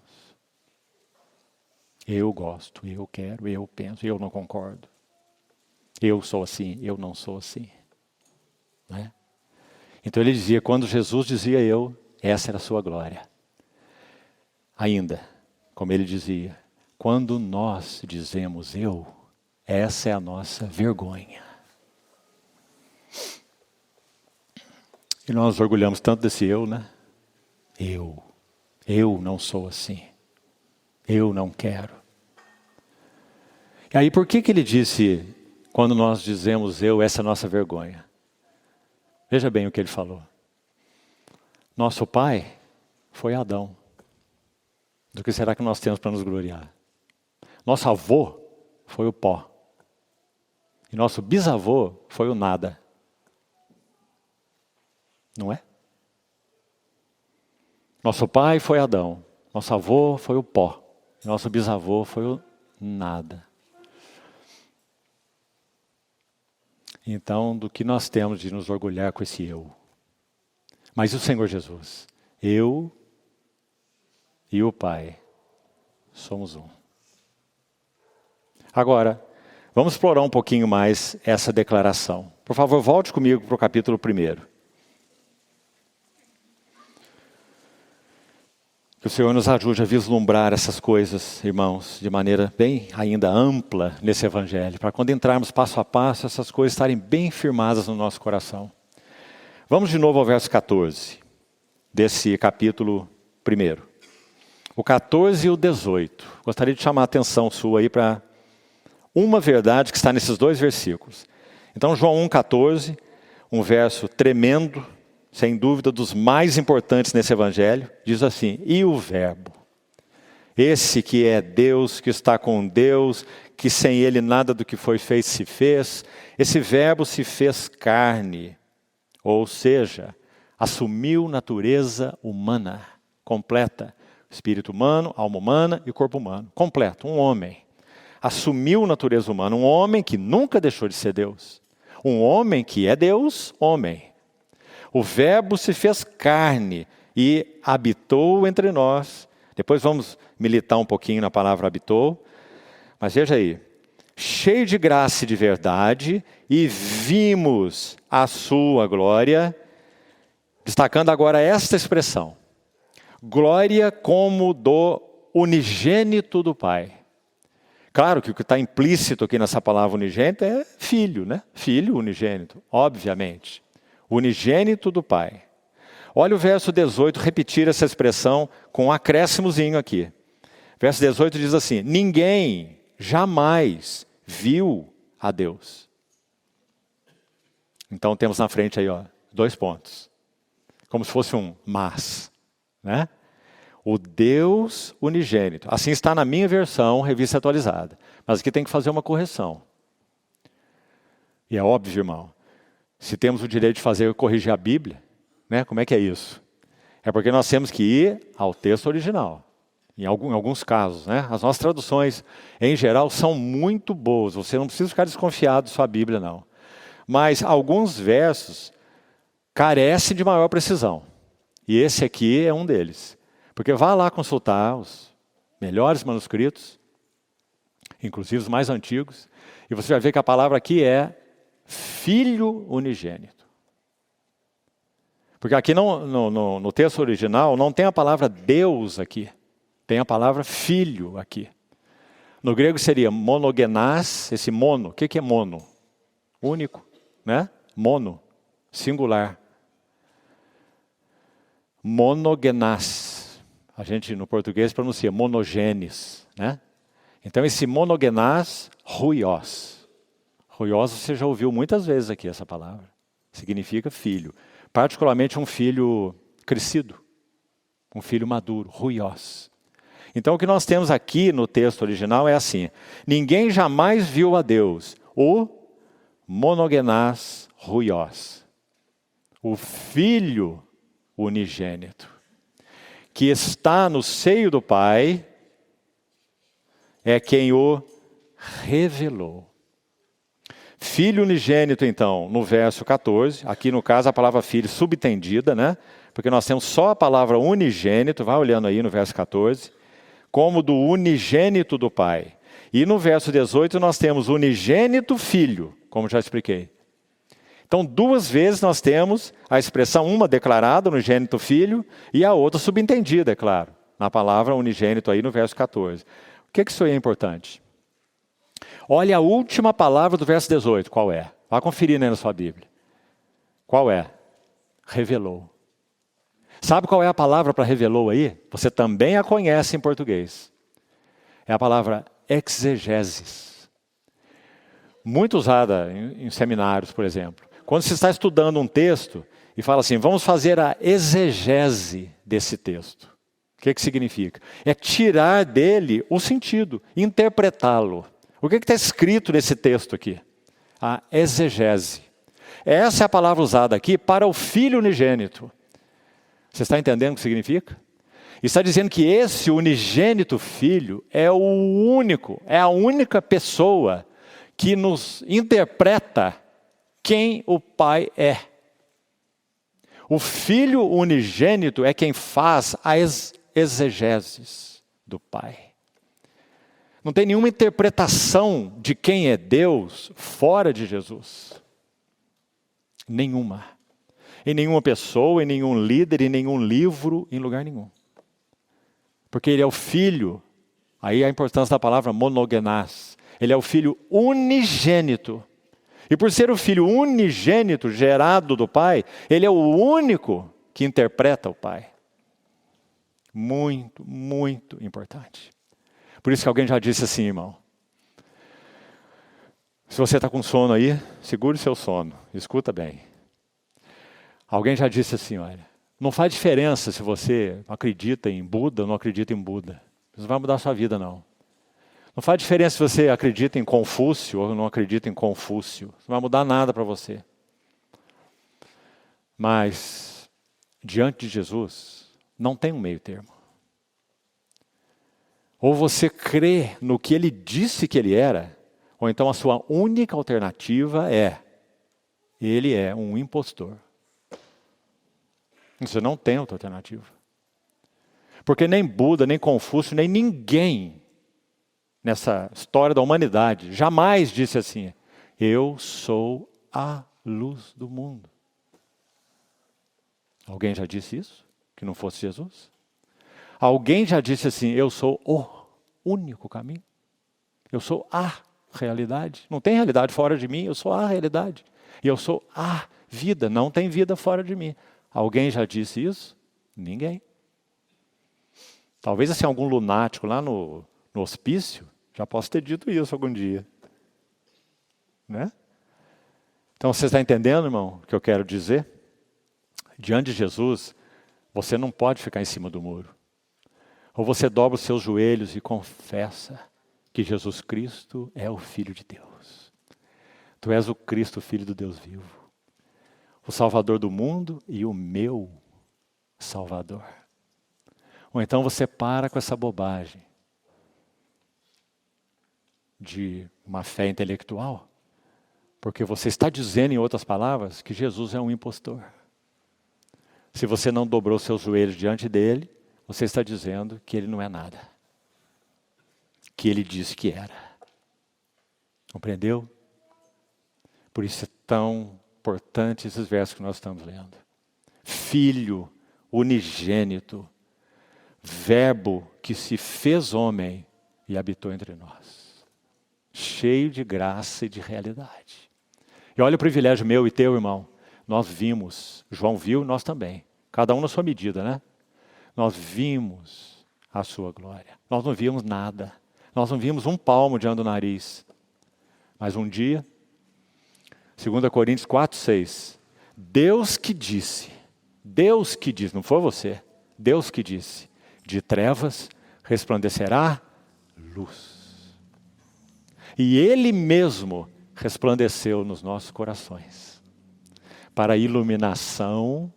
Eu gosto, eu quero, eu penso, eu não concordo. Eu sou assim, eu não sou assim. Né? Então ele dizia, quando Jesus dizia eu, essa era a sua glória. Ainda, como ele dizia, quando nós dizemos eu, essa é a nossa vergonha. E nós nos orgulhamos tanto desse eu, né? Eu não sou assim. Eu não quero. E aí por que ele disse, quando nós dizemos eu, essa é a nossa vergonha? Veja bem o que ele falou. Nosso pai foi Adão. Do que será que nós temos para nos gloriar? Nosso avô foi o pó. E nosso bisavô foi o nada. Não é? Nosso pai foi Adão. Nosso avô foi o pó. Nosso bisavô foi o nada. Então, do que nós temos de nos orgulhar com esse eu? Mas e o Senhor Jesus? Eu e o Pai somos um. Agora, vamos explorar um pouquinho mais essa declaração. Por favor, volte comigo para o capítulo 1. Que o Senhor nos ajude a vislumbrar essas coisas, irmãos, de maneira bem ainda ampla nesse Evangelho, para quando entrarmos passo a passo, essas coisas estarem bem firmadas no nosso coração. Vamos de novo ao verso 14, desse capítulo 1. O 14 e o 18. Gostaria de chamar a atenção sua aí para uma verdade que está nesses 2 versículos. Então, João 1,14, um verso tremendo, sem dúvida dos mais importantes nesse Evangelho, diz assim: e o Verbo, esse que é Deus, que está com Deus, que sem Ele nada do que foi feito se fez, esse Verbo se fez carne, ou seja, assumiu natureza humana, completa, espírito humano, alma humana e corpo humano, completo, um homem. Assumiu natureza humana, um homem que nunca deixou de ser Deus, um homem que é Deus, homem. O Verbo se fez carne e habitou entre nós. Depois vamos militar um pouquinho na palavra habitou. Mas veja aí. Cheio de graça e de verdade, e vimos a sua glória. Destacando agora esta expressão. Glória como do unigênito do Pai. Claro que o que está implícito aqui nessa palavra unigênito é filho, né? Filho unigênito, obviamente. Unigênito do Pai. Olha o verso 18, repetir essa expressão com um acréscimozinho aqui. Verso 18 diz assim: ninguém jamais viu a Deus. Então temos na frente aí, 2 pontos. Como se fosse um mas, né? O Deus unigênito. Assim está na minha versão, revista atualizada. Mas aqui tem que fazer uma correção. E é óbvio, irmão. Se temos o direito de corrigir a Bíblia, né? Como é que é isso? É porque nós temos que ir ao texto original. Em alguns casos, né? As nossas traduções, em geral, são muito boas. Você não precisa ficar desconfiado de sua Bíblia, não. Mas alguns versos carecem de maior precisão. E esse aqui é um deles. Porque vá lá consultar os melhores manuscritos, inclusive os mais antigos, e você vai ver que a palavra aqui é Filho unigênito. Porque aqui no texto original não tem a palavra Deus aqui. Tem a palavra filho aqui. No grego seria monogenás, esse mono. O que é mono? Único, né? Mono, singular. Monogenás. A gente no português pronuncia monogênes, né? Então esse monogenás, ruios. Ruios você já ouviu muitas vezes aqui essa palavra. Significa filho. Particularmente um filho crescido. Um filho maduro, ruios. Então o que nós temos aqui no texto original é assim: ninguém jamais viu a Deus, o monogenás ruios, o Filho unigênito, que está no seio do Pai, é quem o revelou. Filho unigênito, então, no verso 14, aqui no caso a palavra filho subtendida, né? Porque nós temos só a palavra unigênito, vai olhando aí no verso 14, como do unigênito do Pai. E no verso 18 nós temos unigênito filho, como já expliquei. Então 2 vezes nós temos a expressão, uma declarada, unigênito filho, e a outra subentendida, é claro, na palavra unigênito aí no verso 14. O que isso aí é importante? Olha a última palavra do verso 18, qual é? Vá conferir aí na sua Bíblia. Qual é? Revelou. Sabe qual é a palavra para revelou aí? Você também a conhece em português. É a palavra exegeses. Muito usada em seminários, por exemplo. Quando se está estudando um texto e fala assim, vamos fazer a exegese desse texto. que significa? É tirar dele o sentido, interpretá-lo. O que está escrito nesse texto aqui? A exegese. Essa é a palavra usada aqui para o Filho unigênito. Você está entendendo o que significa? Está dizendo que esse unigênito Filho é o único, é a única pessoa que nos interpreta quem o Pai é. O Filho unigênito é quem faz as exegeses do Pai. Não tem nenhuma interpretação de quem é Deus fora de Jesus. Nenhuma. Em nenhuma pessoa, em nenhum líder, em nenhum livro, em lugar nenhum. Porque ele é o Filho, aí a importância da palavra monogenás. Ele é o Filho unigênito. E por ser o Filho unigênito, gerado do Pai, ele é o único que interpreta o Pai. Muito, muito importante. Por isso que alguém já disse assim, irmão. Se você está com sono aí, segure seu sono. Escuta bem. Alguém já disse assim, olha, não faz diferença se você acredita em Buda ou não acredita em Buda. Isso não vai mudar a sua vida, não. Não faz diferença se você acredita em Confúcio ou não acredita em Confúcio. Isso não vai mudar nada para você. Mas, diante de Jesus, não tem um meio termo. Ou você crê no que ele disse que ele era, ou então a sua única alternativa é, ele é um impostor. Você não tem outra alternativa. Porque nem Buda, nem Confúcio, nem ninguém nessa história da humanidade jamais disse assim, eu sou a luz do mundo. Alguém já disse isso? Que não fosse Jesus? Alguém já disse assim, eu sou o único caminho? Eu sou a realidade? Não tem realidade fora de mim, eu sou a realidade. E eu sou a vida, não tem vida fora de mim. Alguém já disse isso? Ninguém. Talvez assim algum lunático lá no hospício já possa ter dito isso algum dia. Né? Então você está entendendo, irmão, o que eu quero dizer? Diante de Jesus, você não pode ficar em cima do muro. Ou você dobra os seus joelhos e confessa que Jesus Cristo é o Filho de Deus. Tu és o Cristo, Filho do Deus vivo. O Salvador do mundo e o meu Salvador. Ou então você para com essa bobagem de uma fé intelectual, porque você está dizendo, em outras palavras, que Jesus é um impostor. Se você não dobrou seus joelhos diante dele, você está dizendo que ele não é nada. Que ele disse que era. Compreendeu? Por isso é tão importante esses versos que nós estamos lendo. Filho unigênito, Verbo que se fez homem e habitou entre nós. Cheio de graça e de realidade. E olha o privilégio meu e teu, irmão. Nós vimos, João viu, nós também. Cada um na sua medida, né? Nós vimos a sua glória. Nós não vimos nada. Nós não vimos um palmo diante do nariz. Mas um dia, 2 Coríntios 4:6, Deus que disse, não foi você, Deus que disse, de trevas resplandecerá luz. E Ele mesmo resplandeceu nos nossos corações, para a iluminação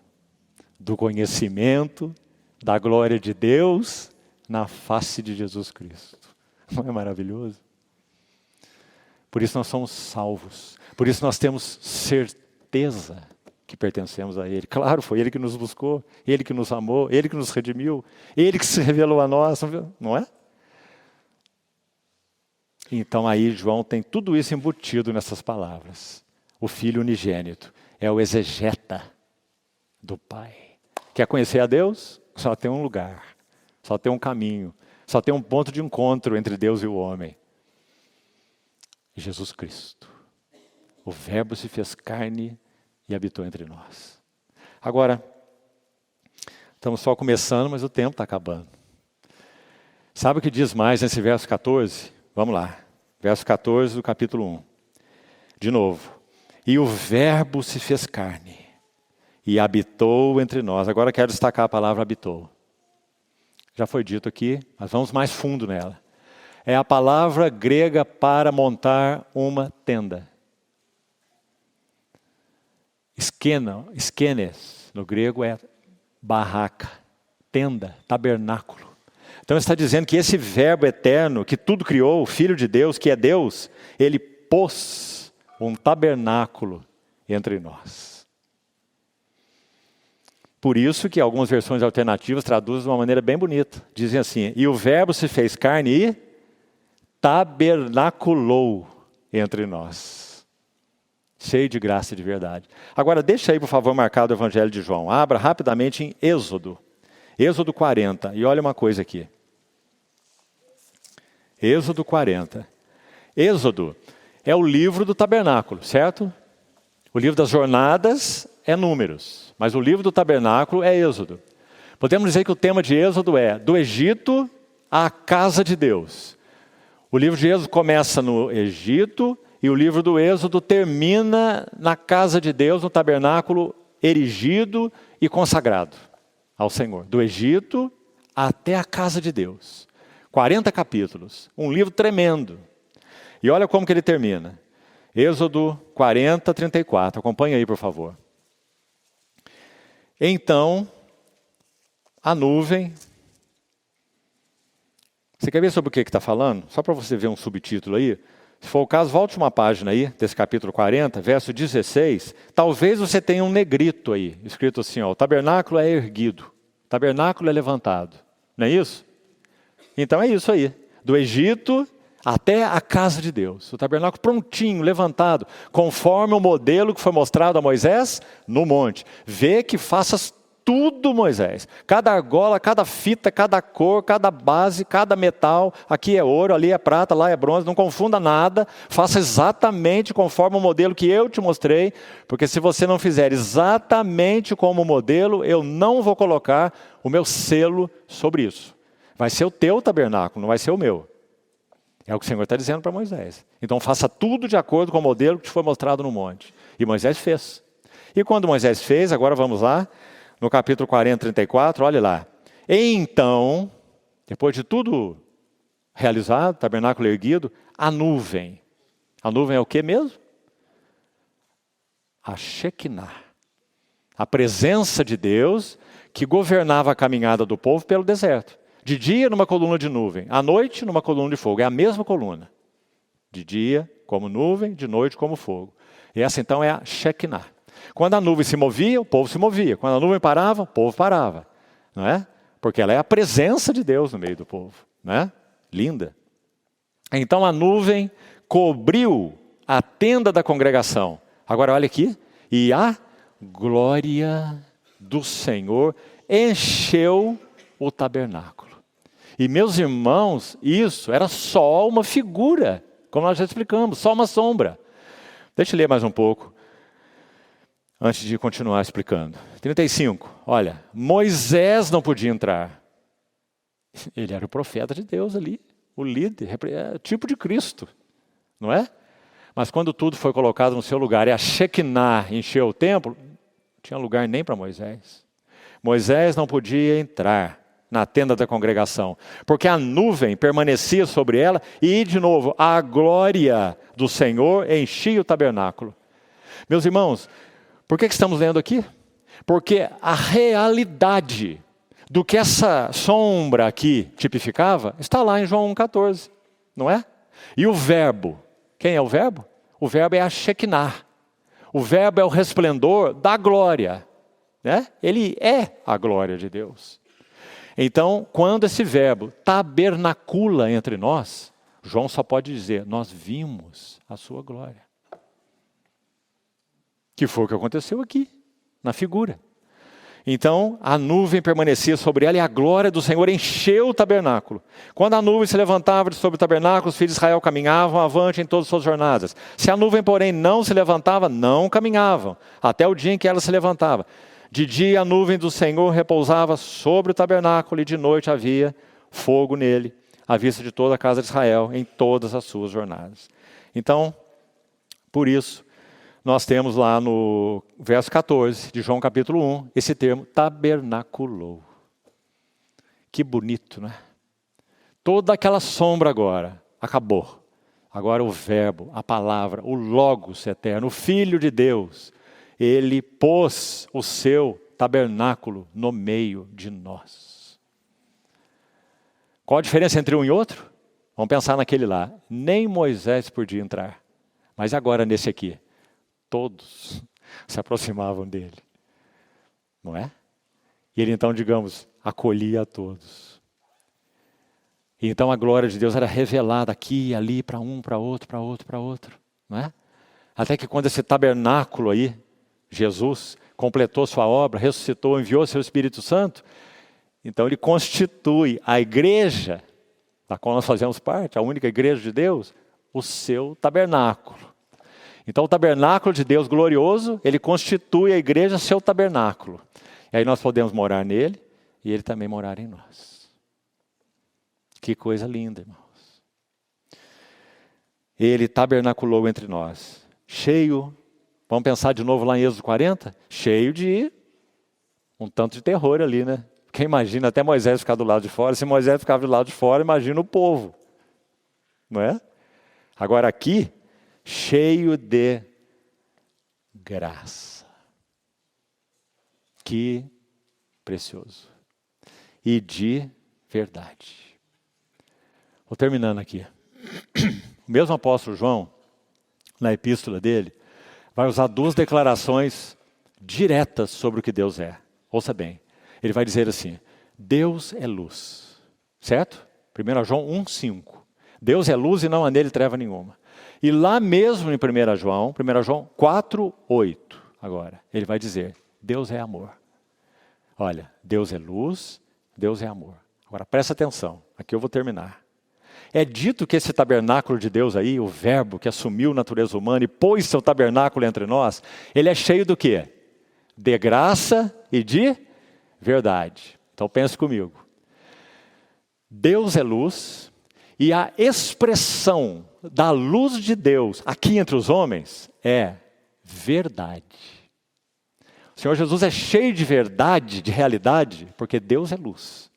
do conhecimento da glória de Deus na face de Jesus Cristo. Não é maravilhoso? Por isso nós somos salvos. Por isso nós temos certeza que pertencemos a Ele. Claro, foi Ele que nos buscou, Ele que nos amou, Ele que nos redimiu, Ele que se revelou a nós, não é? Então aí João tem tudo isso embutido nessas palavras. O Filho unigênito é o exegeta do Pai. Quer conhecer a Deus? Só tem um lugar, só tem um caminho, só tem um ponto de encontro entre Deus e o homem. Jesus Cristo. O Verbo se fez carne e habitou entre nós. Agora, estamos só começando, mas o tempo está acabando. Sabe o que diz mais nesse verso 14? Vamos lá. Verso 14 do capítulo 1. De novo. E o Verbo se fez carne e habitou entre nós. Agora quero destacar a palavra habitou. Já foi dito aqui, mas vamos mais fundo nela. É a palavra grega para montar uma tenda. Skenes, no grego é barraca, tenda, tabernáculo. Então está dizendo que esse verbo eterno, que tudo criou, o Filho de Deus, que é Deus, ele pôs um tabernáculo entre nós. Por isso que algumas versões alternativas traduzem de uma maneira bem bonita. Dizem assim, e o verbo se fez carne e tabernaculou entre nós. Cheio de graça e de verdade. Agora deixa aí, por favor, marcado o Evangelho de João. Abra rapidamente em Êxodo. Êxodo 40. E olha uma coisa aqui. Êxodo 40. Êxodo é o livro do tabernáculo, certo? O livro das jornadas é Números, mas o livro do tabernáculo é Êxodo. Podemos dizer que o tema de Êxodo é do Egito à casa de Deus. O livro de Êxodo começa no Egito e o livro do Êxodo termina na casa de Deus, no tabernáculo erigido e consagrado ao Senhor. Do Egito até a casa de Deus. 40 capítulos, um livro tremendo. E olha como que ele termina. Êxodo 40, 34. Acompanha aí, por favor. Então, a nuvem... Você quer ver sobre o que está falando? Só para você ver um subtítulo aí. Se for o caso, volte uma página aí, desse capítulo 40, verso 16. Talvez você tenha um negrito aí, escrito assim, ó, o tabernáculo é erguido, o tabernáculo é levantado. Não é isso? Então é isso aí. Do Egito até a casa de Deus. O tabernáculo prontinho, levantado, conforme o modelo que foi mostrado a Moisés no monte. Vê que faças tudo, Moisés. Cada argola, cada fita, cada cor, cada base, cada metal. Aqui é ouro, ali é prata, lá é bronze. Não confunda nada. Faça exatamente conforme o modelo que eu te mostrei. Porque se você não fizer exatamente como o modelo, eu não vou colocar o meu selo sobre isso. Vai ser o teu tabernáculo, não vai ser o meu. É o que o Senhor está dizendo para Moisés. Então faça tudo de acordo com o modelo que te foi mostrado no monte. E Moisés fez. E quando Moisés fez, agora vamos lá, no capítulo 40, 34, olha lá. Então, depois de tudo realizado, tabernáculo erguido, a nuvem. A nuvem é o que mesmo? A Shekinah. A presença de Deus que governava a caminhada do povo pelo deserto. De dia numa coluna de nuvem, à noite numa coluna de fogo. É a mesma coluna. De dia como nuvem, de noite como fogo. E essa então é a Shekinah. Quando a nuvem se movia, o povo se movia. Quando a nuvem parava, o povo parava. Não é? Porque ela é a presença de Deus no meio do povo. Não é? Linda. Então a nuvem cobriu a tenda da congregação. Agora olha aqui. E a glória do Senhor encheu o tabernáculo. E meus irmãos, isso era só uma figura, como nós já explicamos, só uma sombra. Deixa eu ler mais um pouco, antes de continuar explicando. 35, olha, Moisés não podia entrar. Ele era o profeta de Deus ali, o líder, tipo de Cristo, não é? Mas quando tudo foi colocado no seu lugar e a Shekinah encheu o templo, não tinha lugar nem para Moisés. Moisés não podia entrar na tenda da congregação, porque a nuvem permanecia sobre ela e, de novo, a glória do Senhor enchia o tabernáculo. Meus irmãos, por que estamos lendo aqui? Porque a realidade do que essa sombra aqui tipificava está lá em João 1,14, não é? E o verbo, quem é o verbo? O verbo é a Shekinah. O verbo é o resplendor da glória, né? Ele é a glória de Deus. Então, quando esse verbo tabernacula entre nós, João só pode dizer, nós vimos a sua glória. Que foi o que aconteceu aqui, na figura. Então, a nuvem permanecia sobre ela e a glória do Senhor encheu o tabernáculo. Quando a nuvem se levantava de sobre o tabernáculo, os filhos de Israel caminhavam avante em todas as suas jornadas. Se a nuvem, porém, não se levantava, não caminhavam, até o dia em que ela se levantava. De dia a nuvem do Senhor repousava sobre o tabernáculo e de noite havia fogo nele, à vista de toda a casa de Israel, em todas as suas jornadas. Então, por isso, nós temos lá no verso 14 de João capítulo 1, esse termo tabernaculou. Que bonito, não é? Toda aquela sombra agora acabou. Agora o verbo, a palavra, o Logos eterno, o Filho de Deus, ele pôs o seu tabernáculo no meio de nós. Qual a diferença entre um e outro? Vamos pensar naquele lá. Nem Moisés podia entrar. Mas agora nesse aqui, todos se aproximavam dele. Não é? E ele então, digamos, acolhia a todos. E então a glória de Deus era revelada aqui e ali para um, para outro, para outro, para outro. Não é? Até que quando esse tabernáculo aí, Jesus, completou sua obra, ressuscitou, enviou seu Espírito Santo, então ele constitui a igreja, da qual nós fazemos parte, a única igreja de Deus, o seu tabernáculo. Então o tabernáculo de Deus glorioso, ele constitui a igreja seu tabernáculo. E aí nós podemos morar nele e ele também morar em nós. Que coisa linda, irmãos. Ele tabernaculou entre nós, cheio, vamos pensar de novo lá em Êxodo 40, cheio de um tanto de terror ali, né? Quem imagina até Moisés ficar do lado de fora, se Moisés ficava do lado de fora, imagina o povo, não é? Agora aqui, cheio de graça. Que precioso. E de verdade. Vou terminando aqui. O mesmo apóstolo João, na epístola dele, vai usar duas declarações diretas sobre o que Deus é. Ouça bem. Ele vai dizer assim, Deus é luz. Certo? 1 João 1,5. Deus é luz e não há nele treva nenhuma. E lá mesmo em 1 João 4,8, agora, ele vai dizer, Deus é amor. Olha, Deus é luz, Deus é amor. Agora presta atenção, aqui eu vou terminar. É dito que esse tabernáculo de Deus aí, o verbo que assumiu natureza humana e pôs seu tabernáculo entre nós, ele é cheio do quê? De graça e de verdade. Então pense comigo. Deus é luz e a expressão da luz de Deus aqui entre os homens é verdade. O Senhor Jesus é cheio de verdade, de realidade, porque Deus é luz.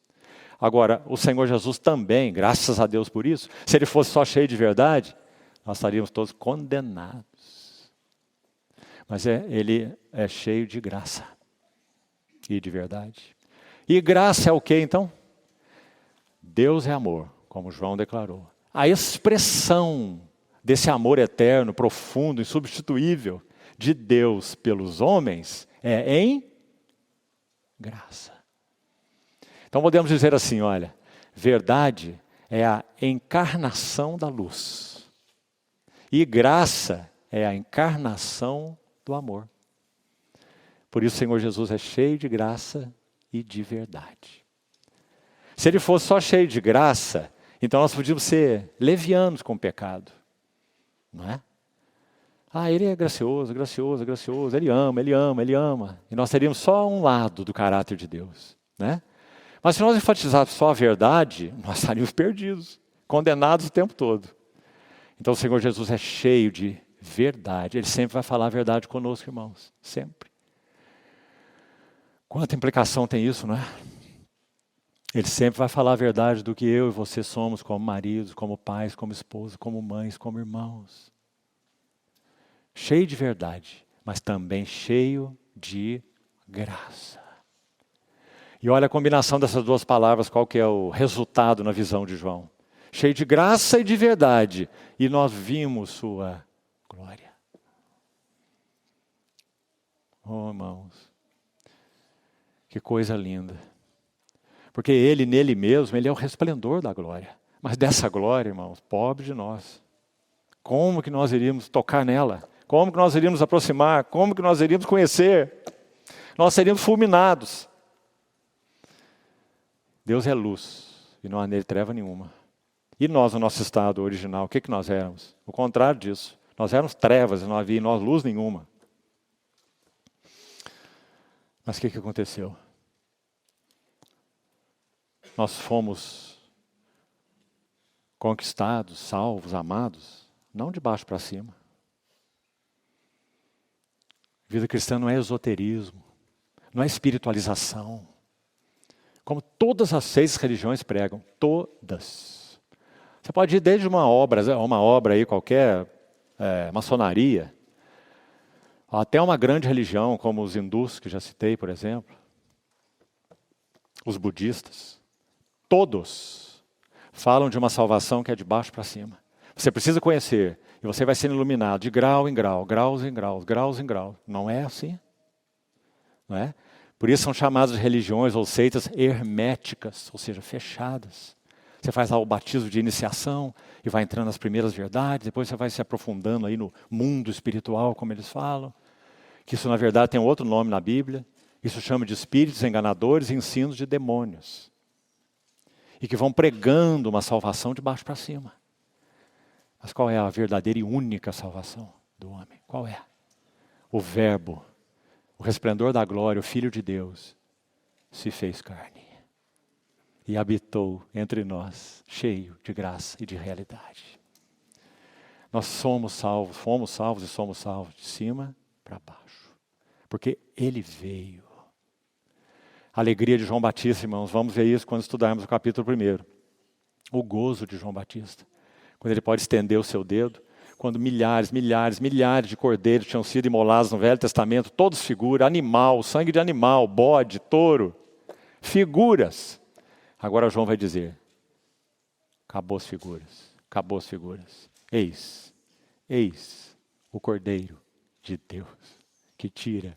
Agora, o Senhor Jesus também, graças a Deus por isso, se ele fosse só cheio de verdade, nós estaríamos todos condenados. Mas ele é cheio de graça e de verdade. E graça é o que então? Deus é amor, como João declarou. A expressão desse amor eterno, profundo, insubstituível de Deus pelos homens é em graça. Então podemos dizer assim, olha, verdade é a encarnação da luz. E graça é a encarnação do amor. Por isso o Senhor Jesus é cheio de graça e de verdade. Se ele fosse só cheio de graça, então nós podíamos ser levianos com o pecado. Não é? Ah, ele é gracioso, gracioso, gracioso, ele ama, ele ama, ele ama. E nós teríamos só um lado do caráter de Deus, né? Mas se nós enfatizássemos só a verdade, nós estaríamos perdidos, condenados o tempo todo. Então o Senhor Jesus é cheio de verdade. Ele sempre vai falar a verdade conosco, irmãos. Sempre. Quanta implicação tem isso, não é? Ele sempre vai falar a verdade do que eu e você somos como maridos, como pais, como esposos, como mães, como irmãos. Cheio de verdade, mas também cheio de graça. E olha a combinação dessas duas palavras, qual que é o resultado na visão de João. Cheio de graça e de verdade. E nós vimos sua glória. Oh, irmãos, que coisa linda. Porque ele, nele mesmo, ele é o resplendor da glória. Mas dessa glória, irmãos, pobre de nós. Como que nós iríamos tocar nela? Como que nós iríamos aproximar? Como que nós iríamos conhecer? Nós seríamos fulminados. Deus é luz e não há nele treva nenhuma. E nós, no nosso estado original, o que nós éramos? O contrário disso. Nós éramos trevas e não havia em nós luz nenhuma. Mas o que aconteceu? Nós fomos conquistados, salvos, amados, não de baixo para cima. Vida cristã não é esoterismo, não é espiritualização. como todas as 6 religiões pregam, todas. Você pode ir desde uma obra aí qualquer, maçonaria, até uma grande religião como os hindus, que já citei, por exemplo, os budistas, todos falam de uma salvação que é de baixo para cima. Você precisa conhecer, e você vai sendo iluminado de grau em grau, graus em graus, graus em graus. Não é assim? Não é? Por isso são chamadas de religiões ou seitas herméticas, ou seja, fechadas. Você faz lá o batismo de iniciação e vai entrando nas primeiras verdades, depois você vai se aprofundando aí no mundo espiritual, como eles falam. Que isso, na verdade, tem outro nome na Bíblia. Isso chama de espíritos enganadores e ensinos de demônios. E que vão pregando uma salvação de baixo para cima. Mas qual é a verdadeira e única salvação do homem? Qual é? O Verbo, o resplendor da glória, o Filho de Deus, se fez carne. E habitou entre nós, cheio de graça e de realidade. Nós somos salvos, fomos salvos e somos salvos de cima para baixo. Porque Ele veio. A alegria de João Batista, irmãos, vamos ver isso quando estudarmos o capítulo 1. O gozo de João Batista. Quando ele pode estender o seu dedo, quando milhares de cordeiros tinham sido imolados no Velho Testamento, todos figuras, animal, sangue de animal, bode, touro, figuras. Agora João vai dizer, acabou as figuras. Eis o Cordeiro de Deus, que tira,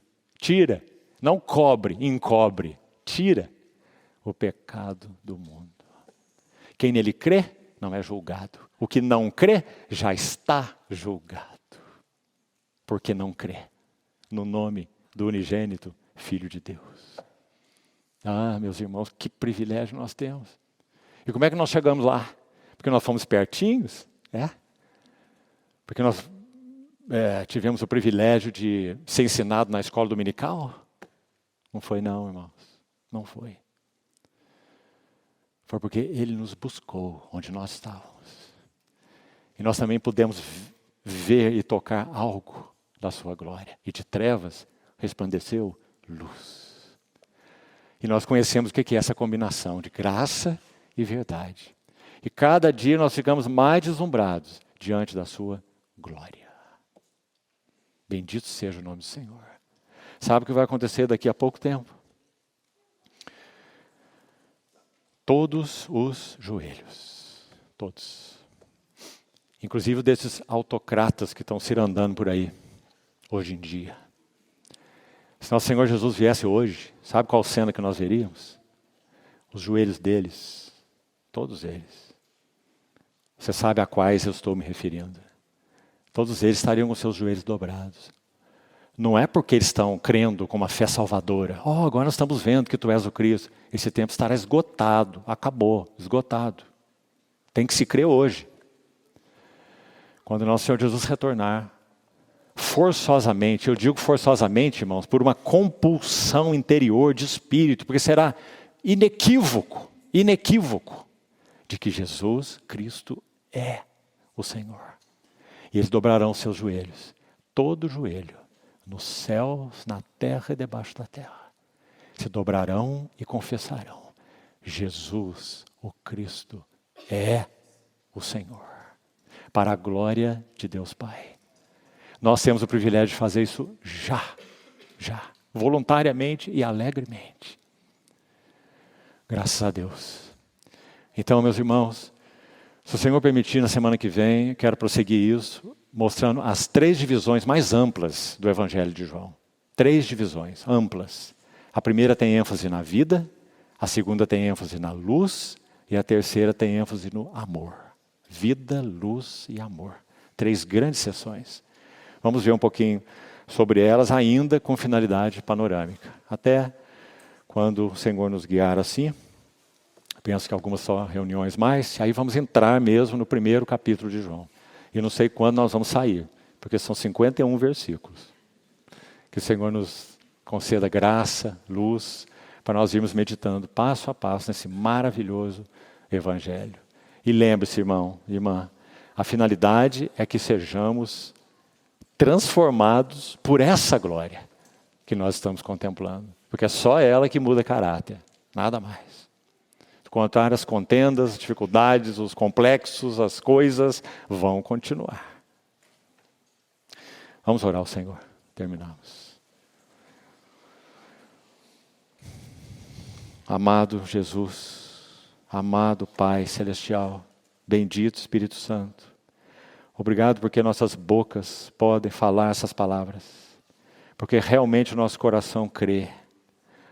não cobre, encobre, tira o pecado do mundo. Quem nele crê, não é julgado. O que não crê, já está julgado. Porque não crê no nome do unigênito Filho de Deus. Ah, meus irmãos, que privilégio nós temos. E como é que nós chegamos lá? Porque nós fomos espertinhos? Porque nós tivemos o privilégio de ser ensinado na escola dominical? Não foi não, irmãos. Não foi. Foi porque Ele nos buscou onde nós estávamos. E nós também pudemos ver e tocar algo da sua glória. E de trevas resplandeceu luz. E nós conhecemos o que é essa combinação de graça e verdade. E cada dia nós ficamos mais deslumbrados diante da sua glória. Bendito seja o nome do Senhor. Sabe o que vai acontecer daqui a pouco tempo? Todos os joelhos. Todos. Inclusive desses autocratas que estão cirandando por aí, hoje em dia. Se nosso Senhor Jesus viesse hoje, sabe qual cena que nós veríamos? Os joelhos deles, todos eles. Você sabe a quais eu estou me referindo. Todos eles estariam com seus joelhos dobrados. Não é porque eles estão crendo com uma fé salvadora. Agora nós estamos vendo que tu és o Cristo. Esse tempo estará esgotado, acabou, esgotado. Tem que se crer hoje. Quando nosso Senhor Jesus retornar, forçosamente, eu digo forçosamente, irmãos, por uma compulsão interior de espírito, porque será inequívoco, de que Jesus Cristo é o Senhor. E eles dobrarão seus joelhos, todo joelho, nos céus, na terra e debaixo da terra. Se dobrarão e confessarão, Jesus, o Cristo, é o Senhor. Para a glória de Deus Pai. Nós temos o privilégio de fazer isso já, voluntariamente e alegremente. Graças a Deus. Então, meus irmãos, se o Senhor permitir, na semana que vem, eu quero prosseguir isso, mostrando as 3 divisões mais amplas do Evangelho de João. 3 divisões amplas. A primeira tem ênfase na vida, a segunda tem ênfase na luz e a terceira tem ênfase no amor. Vida, luz e amor. 3 grandes sessões. Vamos ver um pouquinho sobre elas, ainda com finalidade panorâmica. Até quando o Senhor nos guiar assim, penso que algumas só reuniões mais, aí vamos entrar mesmo no primeiro capítulo de João. E não sei quando nós vamos sair, porque são 51 versículos. Que o Senhor nos conceda graça, luz, para nós irmos meditando passo a passo nesse maravilhoso Evangelho. E lembre-se, irmão, irmã, a finalidade é que sejamos transformados por essa glória que nós estamos contemplando. Porque é só ela que muda caráter, nada mais. contrário, as contendas, as dificuldades, os complexos, as coisas vão continuar. Vamos orar ao Senhor. Terminamos. Amado Jesus, amado Pai Celestial, bendito Espírito Santo, obrigado porque nossas bocas podem falar essas palavras, porque realmente o nosso coração crê,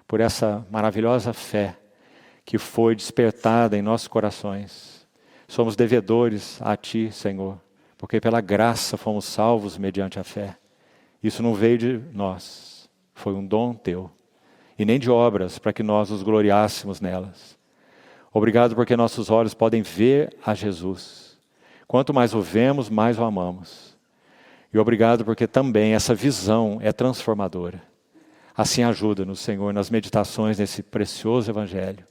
por essa maravilhosa fé que foi despertada em nossos corações. Somos devedores a Ti, Senhor, porque pela graça fomos salvos mediante a fé. Isso não veio de nós, foi um dom Teu, e nem de obras para que nós nos gloriássemos nelas. Obrigado porque nossos olhos podem ver a Jesus. Quanto mais o vemos, mais o amamos. E obrigado porque também essa visão é transformadora. Assim ajuda-nos, Senhor, nas meditações desse precioso Evangelho.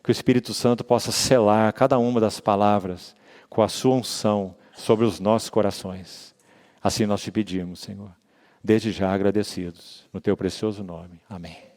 Que o Espírito Santo possa selar cada uma das palavras com a sua unção sobre os nossos corações. Assim nós te pedimos, Senhor, desde já agradecidos, no teu precioso nome. Amém.